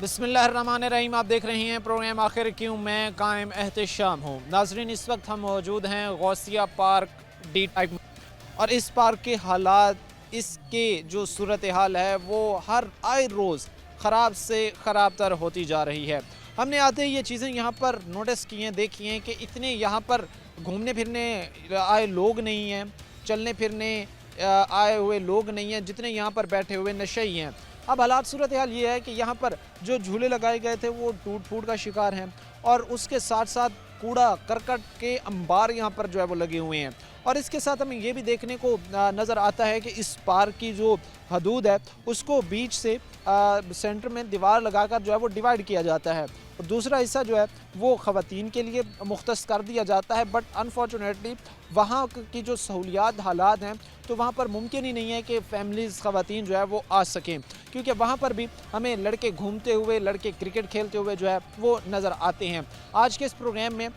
बिस्मिल्लाहिर्रहमानिर्रहीम। आप देख रहे हैं प्रोग्राम आखिर क्यों, मैं कायम एहतशाम हूँ। नाजरीन, इस वक्त हम मौजूद हैं गौसिया पार्क डी टाइप में, और इस पार्क के हालात, इसके जो सूरत हाल है वो हर आए रोज़ ख़राब से ख़राब तर होती जा रही है। हमने आते ही ये चीज़ें यहाँ पर नोटिस की हैं, देखी हैं कि इतने यहाँ पर घूमने फिरने आए लोग नहीं हैं, चलने फिरने आए हुए लोग नहीं हैं, जितने यहाँ पर बैठे हुए नशे ही हैं। अब हालात सूरत हाल ये है कि यहाँ पर जो झूले लगाए गए थे वो टूट फूट का शिकार हैं, और उसके साथ साथ कूड़ा करकट के अंबार यहाँ पर जो है वो लगे हुए हैं। और इसके साथ हमें ये भी देखने को नज़र आता है कि इस पार्क की जो हदूद है उसको बीच से सेंटर में दीवार लगाकर जो है वो डिवाइड किया जाता है, और दूसरा हिस्सा जो है वो ख़वातीन के लिए मुख्तस कर दिया जाता है। बट अनफॉर्चुनेटली वहाँ की जो सहूलियात हालात हैं तो वहाँ पर मुमकिन ही नहीं है कि फ़ैमिलीज़ ख़वातीन जो है वो आ सकें, क्योंकि वहाँ पर भी हमें लड़के घूमते हुए, लड़के क्रिकेट खेलते हुए जो है वो नज़र आते हैं। आज के इस प्रोग्राम में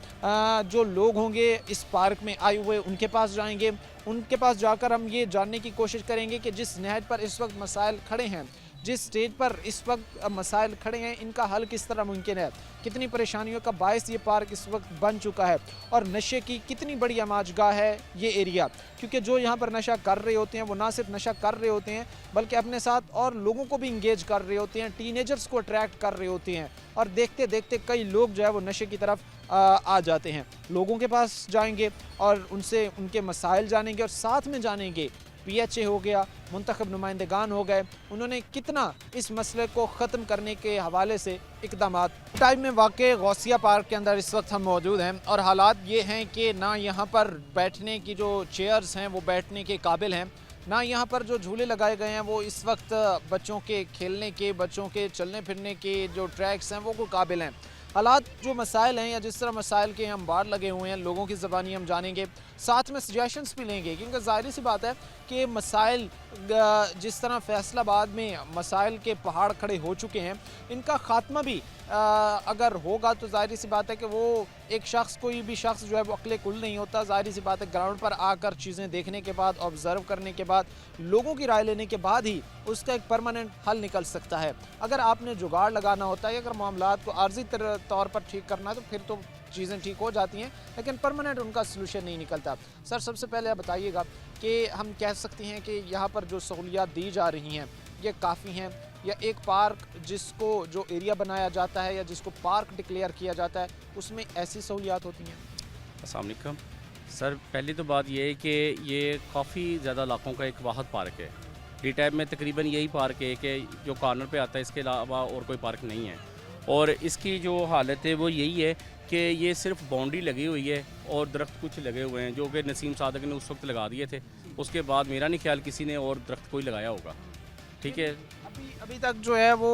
जो लोग होंगे इस पार्क में आए हुए उनके पास जाएंगे, उनके पास जाकर हम ये जानने की कोशिश करेंगे कि जिस नहज पर इस वक्त मसाइल खड़े हैं, जिस स्टेज पर इस वक्त मसाइल खड़े हैं, इनका हल किस तरह मुमकिन है, कितनी परेशानियों का बायस ये पार्क इस वक्त बन चुका है, और नशे की कितनी बड़ी आमाजगाह है ये एरिया। क्योंकि जो यहाँ पर नशा कर रहे होते हैं वो ना सिर्फ नशा कर रहे होते हैं बल्कि अपने साथ और लोगों को भी इंगेज कर रहे होते हैं, टीनेजर्स को अट्रैक्ट कर रहे होते हैं, और देखते देखते कई लोग जो है वो नशे की तरफ आ जाते हैं। लोगों के पास जाएंगे और उनसे उनके मसाइल जानेंगे, और साथ में जानेंगे PHA हो गया, मुंतखब नुमाइंदगान हो गए, उन्होंने कितना इस मसले को ख़त्म करने के हवाले से इकदाम। टाइम में वाक़ गौसिया पार्क के अंदर इस वक्त हम मौजूद हैं, और हालात ये हैं कि ना यहाँ पर बैठने की जो चेयर्स हैं वो बैठने के काबिल हैं, ना यहाँ पर जो झूले लगाए गए हैं वो इस वक्त बच्चों के खेलने के, बच्चों के चलने फिरने के जो ट्रैक्स हैं वो को काबिल हैं। हालात जो मसाइल हैं या जिस तरह मसाइल के हम बार लगे हुए हैं, लोगों की ज़बानी हम जानेंगे, साथ में सजेशंस भी लेंगे, क्योंकि ज़ाहिर सी बात है कि मसाइल जिस तरह फैसलाबाद में मसाइल के पहाड़ खड़े हो चुके हैं, इनका ख़ात्मा भी अगर होगा तो ज़ाहिर सी बात है कि वो एक शख्स, कोई भी शख्स जो है वो अक्ले कुल नहीं होता। ज़ाहिर सी बात है ग्राउंड पर आकर चीज़ें देखने के बाद, ऑब्ज़र्व करने के बाद, लोगों की राय लेने के बाद ही उसका एक परमानेंट हल निकल सकता है। अगर आपने जुगाड़ लगाना होता है, अगर मामलात को आर्जी तौर पर ठीक करना है तो फिर तो चीज़ें ठीक हो जाती हैं, लेकिन परमानेंट उनका सलूशन नहीं निकलता। सर, सबसे पहले आप बताइएगा कि हम कह सकते हैं कि यहाँ पर जो सहूलियात दी जा रही हैं ये काफ़ी हैं, या एक पार्क जिसको जो एरिया बनाया जाता है या जिसको पार्क डिक्लेयर किया जाता है उसमें ऐसी सहूलियात होती हैं? अस्सलाम वालेकुम सर, पहली तो बात ये है कि ये काफ़ी ज़्यादा इलाकों का एक वाहद पार्क है। डी टाइप में तकरीबन यही पार्क है कि जो कॉर्नर पे आता है, इसके अलावा और कोई पार्क नहीं है। और इसकी जो हालत है वो यही है कि ये सिर्फ बाउंड्री लगी हुई है और दरख्त कुछ लगे हुए हैं जो कि नसीम सादक ने उस वक्त लगा दिए थे। उसके बाद मेरा नहीं ख्याल किसी ने और दरख्त कोई लगाया होगा। ठीक है, अभी तक जो है वो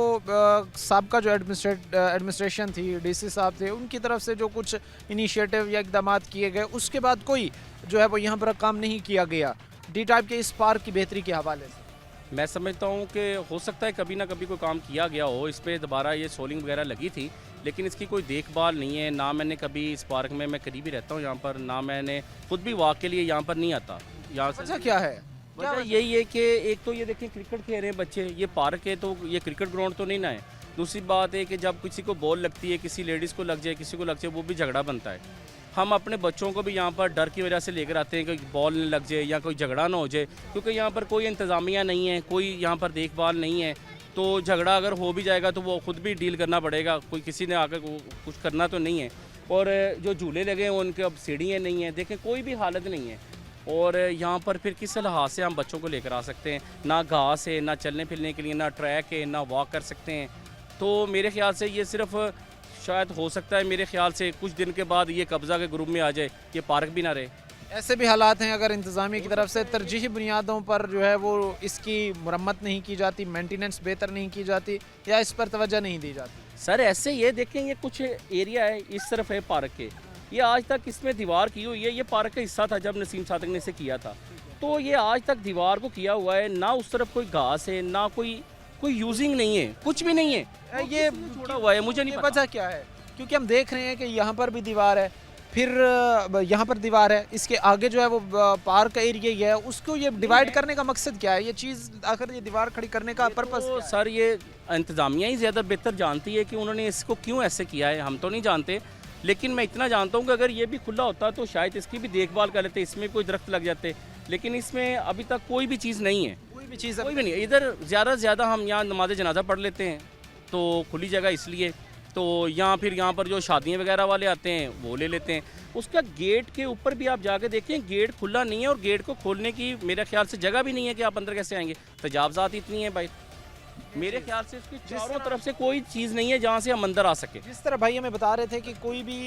साबका जो एडमिनिस्ट्रेशन थी, DC साहब थे, उनकी तरफ से जो कुछ इनिशिएटिव या इकदाम किए गए उसके बाद कोई जो है वो यहाँ पर काम नहीं किया गया डी टाइप के इस पार्क की बेहतरी के हवाले से। मैं समझता हूँ कि हो सकता है कभी ना कभी कोई काम किया गया हो, इस पर दोबारा ये सोलिंग वगैरह लगी थी, लेकिन इसकी कोई देखभाल नहीं है। ना मैंने कभी इस पार्क में, मैं करीबी रहता हूँ यहाँ पर, ना मैंने खुद भी वॉक के लिए यहाँ पर नहीं आता। यहाँ से वजह क्या है? वजह यही है कि एक तो ये देखें क्रिकेट खेल रहे हैं बच्चे, ये पार्क है तो ये क्रिकेट ग्राउंड तो नहीं ना है। दूसरी बात है कि जब किसी को बॉल लगती है, किसी लेडीज़ को लग जाए, किसी को लग जाए, वो भी झगड़ा बनता है। हम अपने बच्चों को भी यहाँ पर डर की वजह से लेकर आते हैं कि बॉल न लग जाए या कोई झगड़ा ना हो जाए, क्योंकि यहाँ पर कोई इंतज़ामिया नहीं है, कोई यहाँ पर देखभाल नहीं है। तो झगड़ा अगर हो भी जाएगा तो वो ख़ुद भी डील करना पड़ेगा, कोई किसी ने आकर कुछ करना तो नहीं है। और जो झूले लगे हैं उनके अब सीढ़ियाँ नहीं हैं, देखें कोई भी हालत नहीं है। और यहाँ पर फिर किस लिहाज से हम बच्चों को लेकर आ सकते हैं? ना घास है, ना चलने फिरने के लिए, ना ट्रैक है, ना वॉक कर सकते हैं। तो मेरे ख्याल से ये सिर्फ शायद हो सकता है, मेरे ख्याल से कुछ दिन के बाद ये कब्ज़ा के ग्रुप में आ जाए, ये पार्क भी ना रहे। ऐसे भी हालात हैं अगर इंतज़ामिया की तरफ से तरजीही बुनियादों पर जो है वो इसकी मुरम्मत नहीं की जाती, मेंटेनेंस बेहतर नहीं की जाती, या इस पर तवज्जो नहीं दी जाती? सर ऐसे ये देखें, ये कुछ एरिया है इस तरफ है पार्क के, ये आज तक इसमें दीवार की हुई है, ये पार्क का हिस्सा था जब नसीम सादक ने इसे किया था, तो ये आज तक दीवार को किया हुआ है। ना उस तरफ कोई घास है, ना कोई यूजिंग नहीं है, कुछ भी नहीं है, ये छोड़ा हुआ है। मुझे नहीं पता वजह क्या है, क्योंकि हम देख रहे हैं कि यहाँ पर भी दीवार है, फिर यहाँ पर दीवार है, इसके आगे जो है वो पार्क का एरिया ही है, उसको ये डिवाइड करने का मकसद क्या है? ये चीज़ आखिर ये दीवार खड़ी करने का पर्पस तो सर ये इंतज़ामिया ही ज़्यादा बेहतर जानती है कि उन्होंने इसको क्यों ऐसे किया है, हम तो नहीं जानते। लेकिन मैं इतना जानता हूँ कि अगर ये भी खुला होता तो शायद इसकी भी देखभाल कर लेते, इसमें कोई दरख्त लग जाते, लेकिन इसमें अभी तक कोई भी चीज़ नहीं है, कोई भी चीज़ कोई भी नहीं। इधर ज़्यादा से ज़्यादा हम यहाँ नमाज जनाजा पढ़ लेते हैं, तो खुली जगह इसलिए, तो यहाँ पर जो शादियाँ वगैरह वाले आते हैं वो ले लेते हैं। उसका गेट के ऊपर भी आप जाके देखें, गेट खुला नहीं है और गेट को खोलने की मेरे ख्याल से जगह भी नहीं है कि आप अंदर कैसे आएंगे। तजावज़ात इतनी है भाई, मेरे ख्याल से इसकी चारों तरफ से कोई चीज़ नहीं है जहाँ से हम अंदर आ सके। जिस तरह भाई हमें बता रहे थे कि कोई भी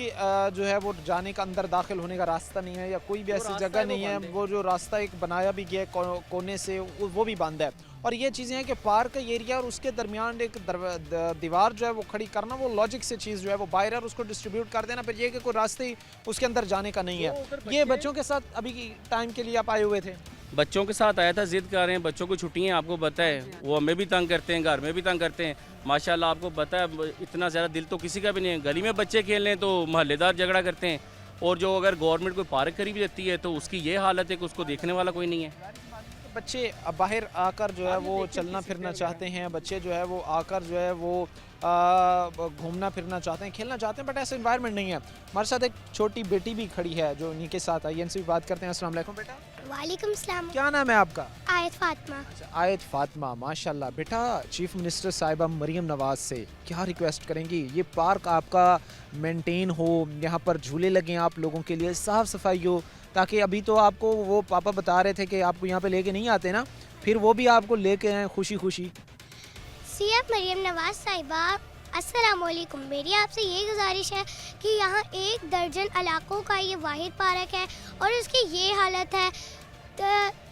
जो है वो जाने का अंदर दाखिल होने का रास्ता नहीं है, या कोई भी ऐसी जगह नहीं है, वो जो रास्ता एक बनाया भी गया है कोने से, वो भी बंद है। और ये चीज़ें हैं कि पार्क का एरिया और उसके दरमियान एक दीवार जो है वो खड़ी करना, वो लॉजिक से चीज़ जो है वो बाहर है और उसको डिस्ट्रीब्यूट कर देना, फिर ये कि कोई रास्ते ही उसके अंदर जाने का नहीं है। ये बच्चों के साथ अभी टाइम के लिए आप आए हुए थे? बच्चों के साथ आया था, जिद कर रहे हैं, बच्चों को छुट्टियां आपको पता है, वो हमें भी तंग करते हैं, घर में भी तंग करते हैं। माशाल्लाह आपको पता है इतना ज़्यादा दिल तो किसी का भी नहीं है, गली में बच्चे खेल रहे हैं तो महल्लेदार झगड़ा करते हैं, और जो अगर गवर्नमेंट कोई पार्क खरीद देती है तो उसकी ये हालत है कि उसको देखने वाला कोई नहीं है। बच्चे बाहर आकर जो है वो चलना फिरना चाहते हैं, बच्चे जो है वो आकर जो है वो घूमना फिरना चाहते हैं, खेलना चाहते हैं, बट ऐसा इन्वायरमेंट नहीं है। हमारे साथ एक छोटी बेटी भी खड़ी है जो उन्हीं के साथ आई, इनसे भी बात करते हैं। अस्सलाम वालेकुम बेटा। वालेकुम सलाम। क्या नाम है आपका? आयत फातिमा। अच्छा, आयत फातिमा, माशाल्लाह। बेटा, चीफ मिनिस्टर साहिबा मरीम नवाज से क्या रिक्वेस्ट करेंगी? ये पार्क आपका मेंटेन हो, यहाँ पर झूले लगें आप लोगों के लिए, साफ़ सफाई हो, ताकि अभी तो आपको वो पापा बता रहे थे कि आपको यहाँ पे लेके नहीं आते ना, फिर वो भी आपको लेके आए खुशी खुशी। सीएम मरीम नवाज साहिबा, अस्सलाम वालेकुम। मेरी आपसे ये गुजारिश है कि यहाँ 1 दर्जन इलाकों का ये वाहिद पार्क है और उसकी ये हालत है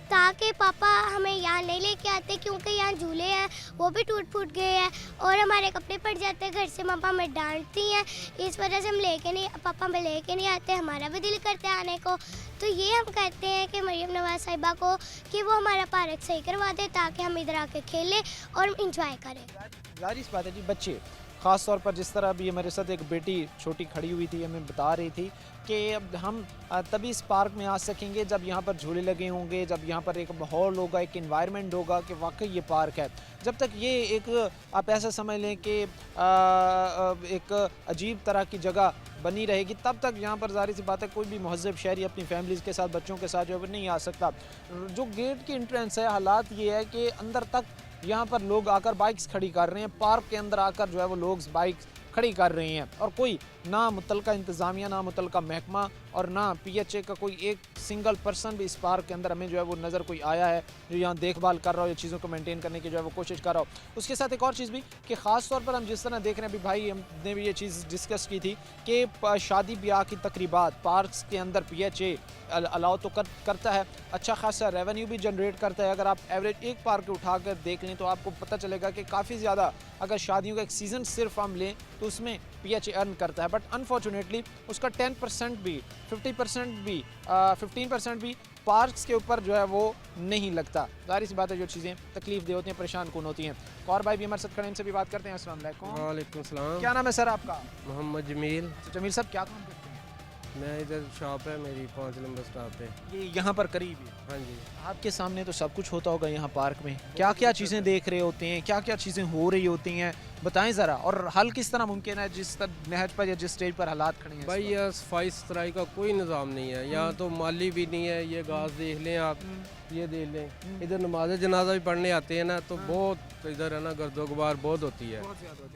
ताकि पापा हमें यहाँ नहीं लेके आते, क्योंकि यहाँ झूले हैं वो भी टूट फूट गए हैं और हमारे कपड़े पड़ जाते हैं, घर से मम्मा हमें डांटती हैं, इस वजह से हम पापा हमें लेके नहीं आते, हमारा भी दिल करता है आने को। तो ये हम कहते हैं कि मरीम नवाज साहिबा को कि वो हमारा पार्क सही करवा दे ताकि हम इधर आके खेलें और इंजॉय करें। जाहिर सी बात है जी, बच्चे ख़ास तौर पर, जिस तरह अभी हमारे साथ एक बेटी छोटी खड़ी हुई थी, हमें बता रही थी कि अब हम तभी इस पार्क में आ सकेंगे जब यहाँ पर झूले लगे होंगे, जब यहाँ पर एक माहौल होगा, एक एनवायरनमेंट होगा कि वाकई ये पार्क है। जब तक ये एक आप ऐसा समझ लें कि एक अजीब तरह की जगह बनी रहेगी, तब तक यहाँ पर ज़ाहिर सी बात है कोई भी महज़ब शहरी अपनी फैमिलीज़ के साथ, बच्चों के साथ जो है नहीं आ सकता। जो गेट की एंट्रेंस है, हालात ये है कि अंदर तक यहाँ पर लोग आकर बाइक्स खड़ी कर रहे हैं, पार्क के अंदर आकर जो है वो लोग बाइक्स खड़ी कर रहे हैं, और कोई ना मुतलका इंतज़ामिया, ना मुतलका महकमा और ना PHA का कोई एक सिंगल पर्सन भी इस पार्क के अंदर हमें जो है वो नज़र कोई आया है जो यहाँ देखभाल कर रहा हो या चीज़ों को मेंटेन करने की जो है वो कोशिश कर रहा हो। उसके साथ एक और चीज़ भी कि ख़ास तौर पर हम जिस तरह देख रहे हैं, अभी भाई हमने भी ये चीज़ डिस्कस की थी कि शादी ब्याह की तकरीबात पार्क्स के अंदर PHA अलाउ तो करता है, अच्छा खासा रेवेन्यू भी जनरेट करता है। अगर आप एवरेज एक पार्क उठा कर देख लें तो आपको पता चलेगा कि काफ़ी ज़्यादा, अगर शादियों का एक सीज़न सिर्फ हम लें तो उसमें PHA अर्न करता है, बट अनफॉर्चुनेटली उसका 10% भी, 50% भी, 15% भी पार्क्स के ऊपर जो है वो नहीं लगता। जाहिर सी बात है जो चीज़ें तकलीफ दे होती हैं, परेशान कौन होती हैं। और भाई भी हमारे साथ खड़े, इनसे भी बात करते हैं। अस्सलाम वालेकुम। वालेकुम सलाम। क्या नाम है सर आपका? मोहम्मद जमील। जमील साहब, क्या काम करते हैं? मैं इधर शॉप है मेरी 5 नंबर स्टॉप पे। ये यहाँ पर करीब ही? हाँ जी। आपके सामने तो सब कुछ होता होगा यहाँ पार्क में, क्या क्या चीज़ें देख रहे होते हैं, क्या क्या चीज़ें हो रही होती हैं, बताएं ज़रा। और हल किस तरह मुमकिन है जिस नहज पर या जिस स्टेज पर हालात खड़े हैं? भाई यहाँ सफाई सुथराई का कोई निज़ाम नहीं है, यहाँ तो माली भी नहीं है। ये घास देख लें आप, ये देख लें, इधर नमाज जनाजा भी पढ़ने आते हैं ना, तो बहुत इधर है ना गर्दोगबार बहुत होती है,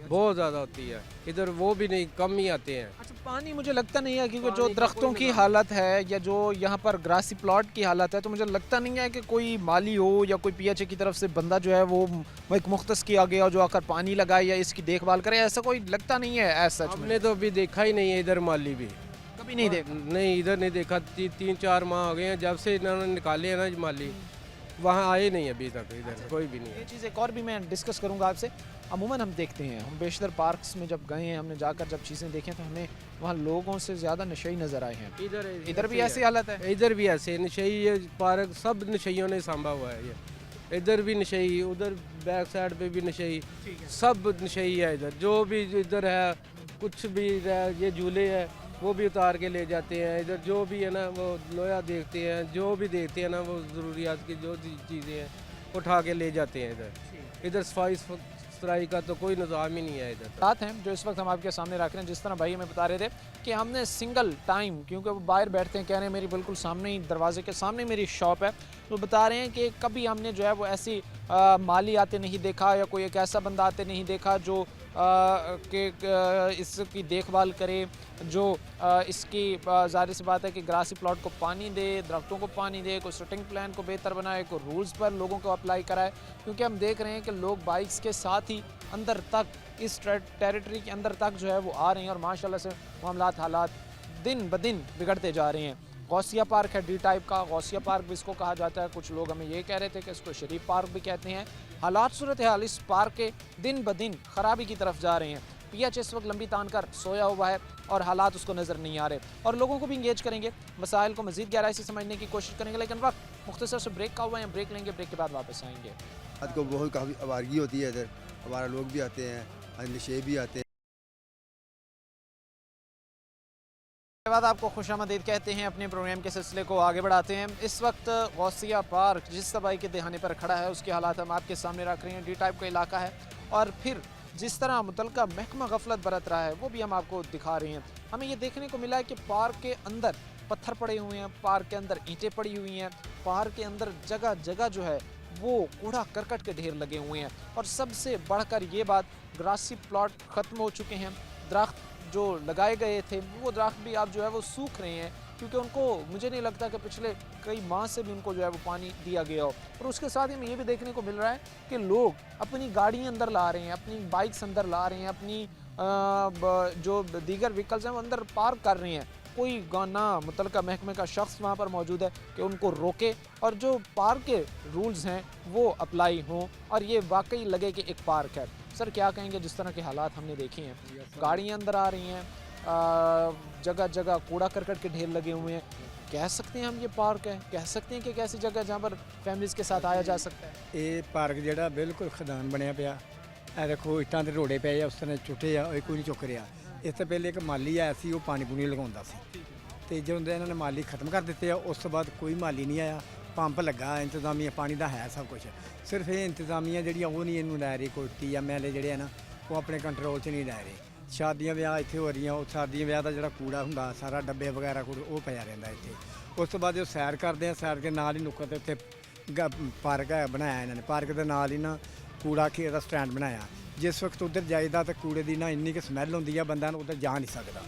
बहुत ज़्यादा होती है। इधर वो भी नहीं, कम ही आते हैं। अच्छा, पानी मुझे लगता नहीं है, क्योंकि जो दरख्तों की हालत है या जो यहाँ पर ग्रासी प्लॉट की हालत है, तो मुझे लगता नहीं है कि कोई माली हो या कोई PHA की तरफ से बंदा जो है वो एक मुख्तस किया गया जो आकर पानी लगाए या इसकी देखभाल करे, ऐसा कोई लगता नहीं है। ऐसा हमने तो अभी देखा ही नहीं है इधर माली भी, कभी नहीं देखा। नहीं इधर नहीं देखा। 3-4 माह हो गए हैं जब से इन्होंने निकाले हैं ना माली, वहाँ आए नहीं अभी तक, इधर कोई भी नहीं है। ये चीज़ एक और भी मैं डिस्कस करूँगा आपसे। अमूमन हम देखते हैं, हम बेशतर पार्क्स में जब गए हैं, हमने जाकर जब चीज़ें देखें तो हमें वहाँ लोगों से ज़्यादा नशे नज़र आए हैं। इधर भी ऐसी हालत है? इधर भी ऐसे नशई, ये पार्क सब नशइयों ने सांभा हुआ है। ये इधर भी नशई, उधर बैक साइड पे भी नशई, सब नशई है। इधर जो भी इधर है कुछ भी है, ये झूले है, वो भी उतार के ले जाते हैं। इधर जो भी है ना वो लोहा देखते हैं, जो भी देखते हैं ना वो ज़रूरियात की जो चीज़ें हैं उठा के ले जाते हैं। इधर सफाई सुथराई का तो कोई निज़ाम ही नहीं है इधर। बात है जो इस वक्त हम आपके सामने रख रहे हैं, जिस तरह भाई हमें बता रहे थे कि हमने सिंगल टाइम, क्योंकि वो बाहर बैठते हैं, कह रहे हैं मेरी बिल्कुल सामने ही दरवाजे के सामने मेरी शॉप है, तो बता रहे हैं कि कभी हमने जो है वो ऐसी माली आते नहीं देखा या कोई एक ऐसा बंदा आते नहीं देखा जो इसकी देखभाल करे, जो इसकी ज़ाहिर सी बात है कि ग्रासी प्लॉट को पानी दे, दरख्तों को पानी दे, कोई शूटिंग प्लान को बेहतर बनाए, कोई रूल्स पर लोगों को अप्लाई कराए। क्योंकि हम देख रहे हैं कि लोग बाइक्स के साथ ही अंदर तक इस टेरिटरी के अंदर तक जो है वो आ रहे हैं और माशाल्लाह से मामलात हालात दिन ब दिन बिगड़ते जा रहे हैं। गौसिया पार्क है डी टाइप का, गौसिया पार्क भी इसको कहा जाता है। कुछ लोग हमें ये कह रहे थे कि इसको शरीफ पार्क भी कहते हैं। हालात सूरत हाल इस पार्क के दिन ब दिन खराबी की तरफ जा रहे हैं। PH इस वक्त लंबी तान कर सोया हुआ है और हालात उसको नज़र नहीं आ रहे, और लोगों को भी इंगेज करेंगे, मसाइल को मज़ीद गहराई से समझने की कोशिश करेंगे। लेकिन वक्त मुख्तसर से ब्रेक का हुआ है, ब्रेक लेंगे, ब्रेक के बाद वापस आएंगे। रात को बहुत काफ़ी आवारगी होती है इधर, हमारा लोग भी आते हैं, नशे भी आते हैं। के बाद आपको खुशामदीद कहते हैं, अपने प्रोग्राम के सिलसिले को आगे बढ़ाते हैं। इस वक्त गौसिया पार्क जिस तबाही के दहाने पर खड़ा है उसके हालात हम आपके सामने रख रहे हैं। डी टाइप का इलाका है और फिर जिस तरह मुतलका महकमा गफलत बरत रहा है वो भी हम आपको दिखा रहे हैं। हमें ये देखने को मिला है कि पार्क के अंदर पत्थर पड़े हुए हैं, पार्क के अंदर ईंटें पड़ी हुई हैं, पार्क के अंदर जगह जगह जो है वो कूड़ा करकट के ढेर लगे हुए हैं, और सबसे बढ़कर ये बात, ग्रासी प्लॉट ख़त्म हो चुके हैं। दरख्त जो लगाए गए थे वो दरख्त भी अब जो है वो सूख रहे हैं, क्योंकि उनको मुझे नहीं लगता कि पिछले कई माह से भी उनको जो है वो पानी दिया गया हो। और उसके साथ ही हमें ये भी देखने को मिल रहा है कि लोग अपनी गाड़ी अंदर ला रहे हैं, अपनी बाइक्स अंदर ला रहे हैं, अपनी जो दीगर व्हीकल्स हैं वो अंदर पार्क कर रहे हैं। कोई ना मुतलका महकमे का शख्स वहाँ पर मौजूद है कि उनको रोके और जो पार्क के रूल्स हैं वो अप्लाई हों और ये वाकई लगे कि एक पार्क है। सर क्या कहेंगे, जिस तरह के हालात हमने देखे हैं, गाड़ियाँ अंदर आ रही हैं, जगह जगह कूड़ा करकट के ढेर लगे हुए हैं, कह सकते हैं हम ये पार्क है, कह सकते हैं कि एक ऐसी जगह जहाँ पर फैमिलीज़ के साथ आया जा सकता है? ये पार्क ਜਿਹੜਾ ਬਿਲਕੁਲ ਖਦਾਨ ਬਣਿਆ ਪਿਆ। ਇਹ ਦੇਖੋ ਇੱਟਾਂ ਦੇ ਰੋੜੇ ਪਏ ਆ, ਉਸ ਤਰ੍ਹਾਂ ਚੁੱਟੇ ਆ, ਇਹ ਕੋਈ ਨਹੀਂ ਚੁੱਕ ਰਿਹਾ। ਇਸ ਤੋਂ ਪਹਿਲੇ ਇੱਕ ਮਾਲੀ ਆਇਆ ਸੀ, ਉਹ ਪਾਣੀ ਪੂਣੀ ਲਗਾਉਂਦਾ ਸੀ, ਤੇ ਜਦੋਂ ਇਹਨਾਂ ਨੇ ਮਾਲੀ ਖਤਮ ਕਰ ਦਿੱਤੇ ਆ ਉਸ ਤੋਂ ਬਾਅਦ ਕੋਈ ਮਾਲੀ ਨਹੀਂ ਆਇਆ। ਪੰਪ ਲੱਗਾ, ਇੰਤਜ਼ਾਮੀਆ ਪਾਣੀ ਦਾ ਹੈ ਸਭ ਕੁਝ, ਸਿਰਫ ਇਹ ਇੰਤਜ਼ਾਮੀਆ ਜਿਹੜੀਆਂ ਉਹ ਨਹੀਂ ਇਹਨੂੰ ਲੈ ਰਹੀ। ਕੋਈ MLA ਜਿਹੜੇ ਆ ਨਾ ਉਹ ਆਪਣੇ ਕੰਟਰੋਲ 'ਚ ਨਹੀਂ ਲੈ ਰਹੇ। ਸ਼ਾਦੀਆਂ ਵਿਆਹ ਇੱਥੇ ਹੋ ਰਹੀਆਂ, ਉਹ ਸ਼ਾਦੀਆਂ ਵਿਆਹ ਦਾ ਜਿਹੜਾ ਕੂੜਾ ਹੁੰਦਾ ਸਾਰਾ ਡੱਬੇ ਵਗੈਰਾ ਕੂੜਾ ਉਹ ਪਿਆ ਰਹਿੰਦਾ ਇੱਥੇ। ਉਸ ਤੋਂ ਬਾਅਦ ਜੋ ਸੈਰ ਕਰਦੇ ਆ, ਸੈਰ ਦੇ ਨਾਲ ਹੀ ਨੁੱਕਰ 'ਤੇ ਉੱਥੇ ਪਾਰਕ ਹੈ ਬਣਾਇਆ ਇਹਨਾਂ ਨੇ। ਪਾਰਕ ਦੇ ਨਾਲ ਹੀ ਨਾ ਕੂੜਾ ਖੇਤ ਦਾ ਸਟੈਂਡ ਬਣਾਇਆ। ਜਿਸ ਵਕਤ ਉੱਧਰ ਜਾਈਦਾ ਤਾਂ ਕੂੜੇ ਦੀ ਨਾ ਇੰਨੀ ਕਿ ਸਮੈਲ ਹੁੰਦੀ ਆ, ਬੰਦਾ ਉੱਧਰ ਜਾ ਨਹੀਂ ਸਕਦਾ।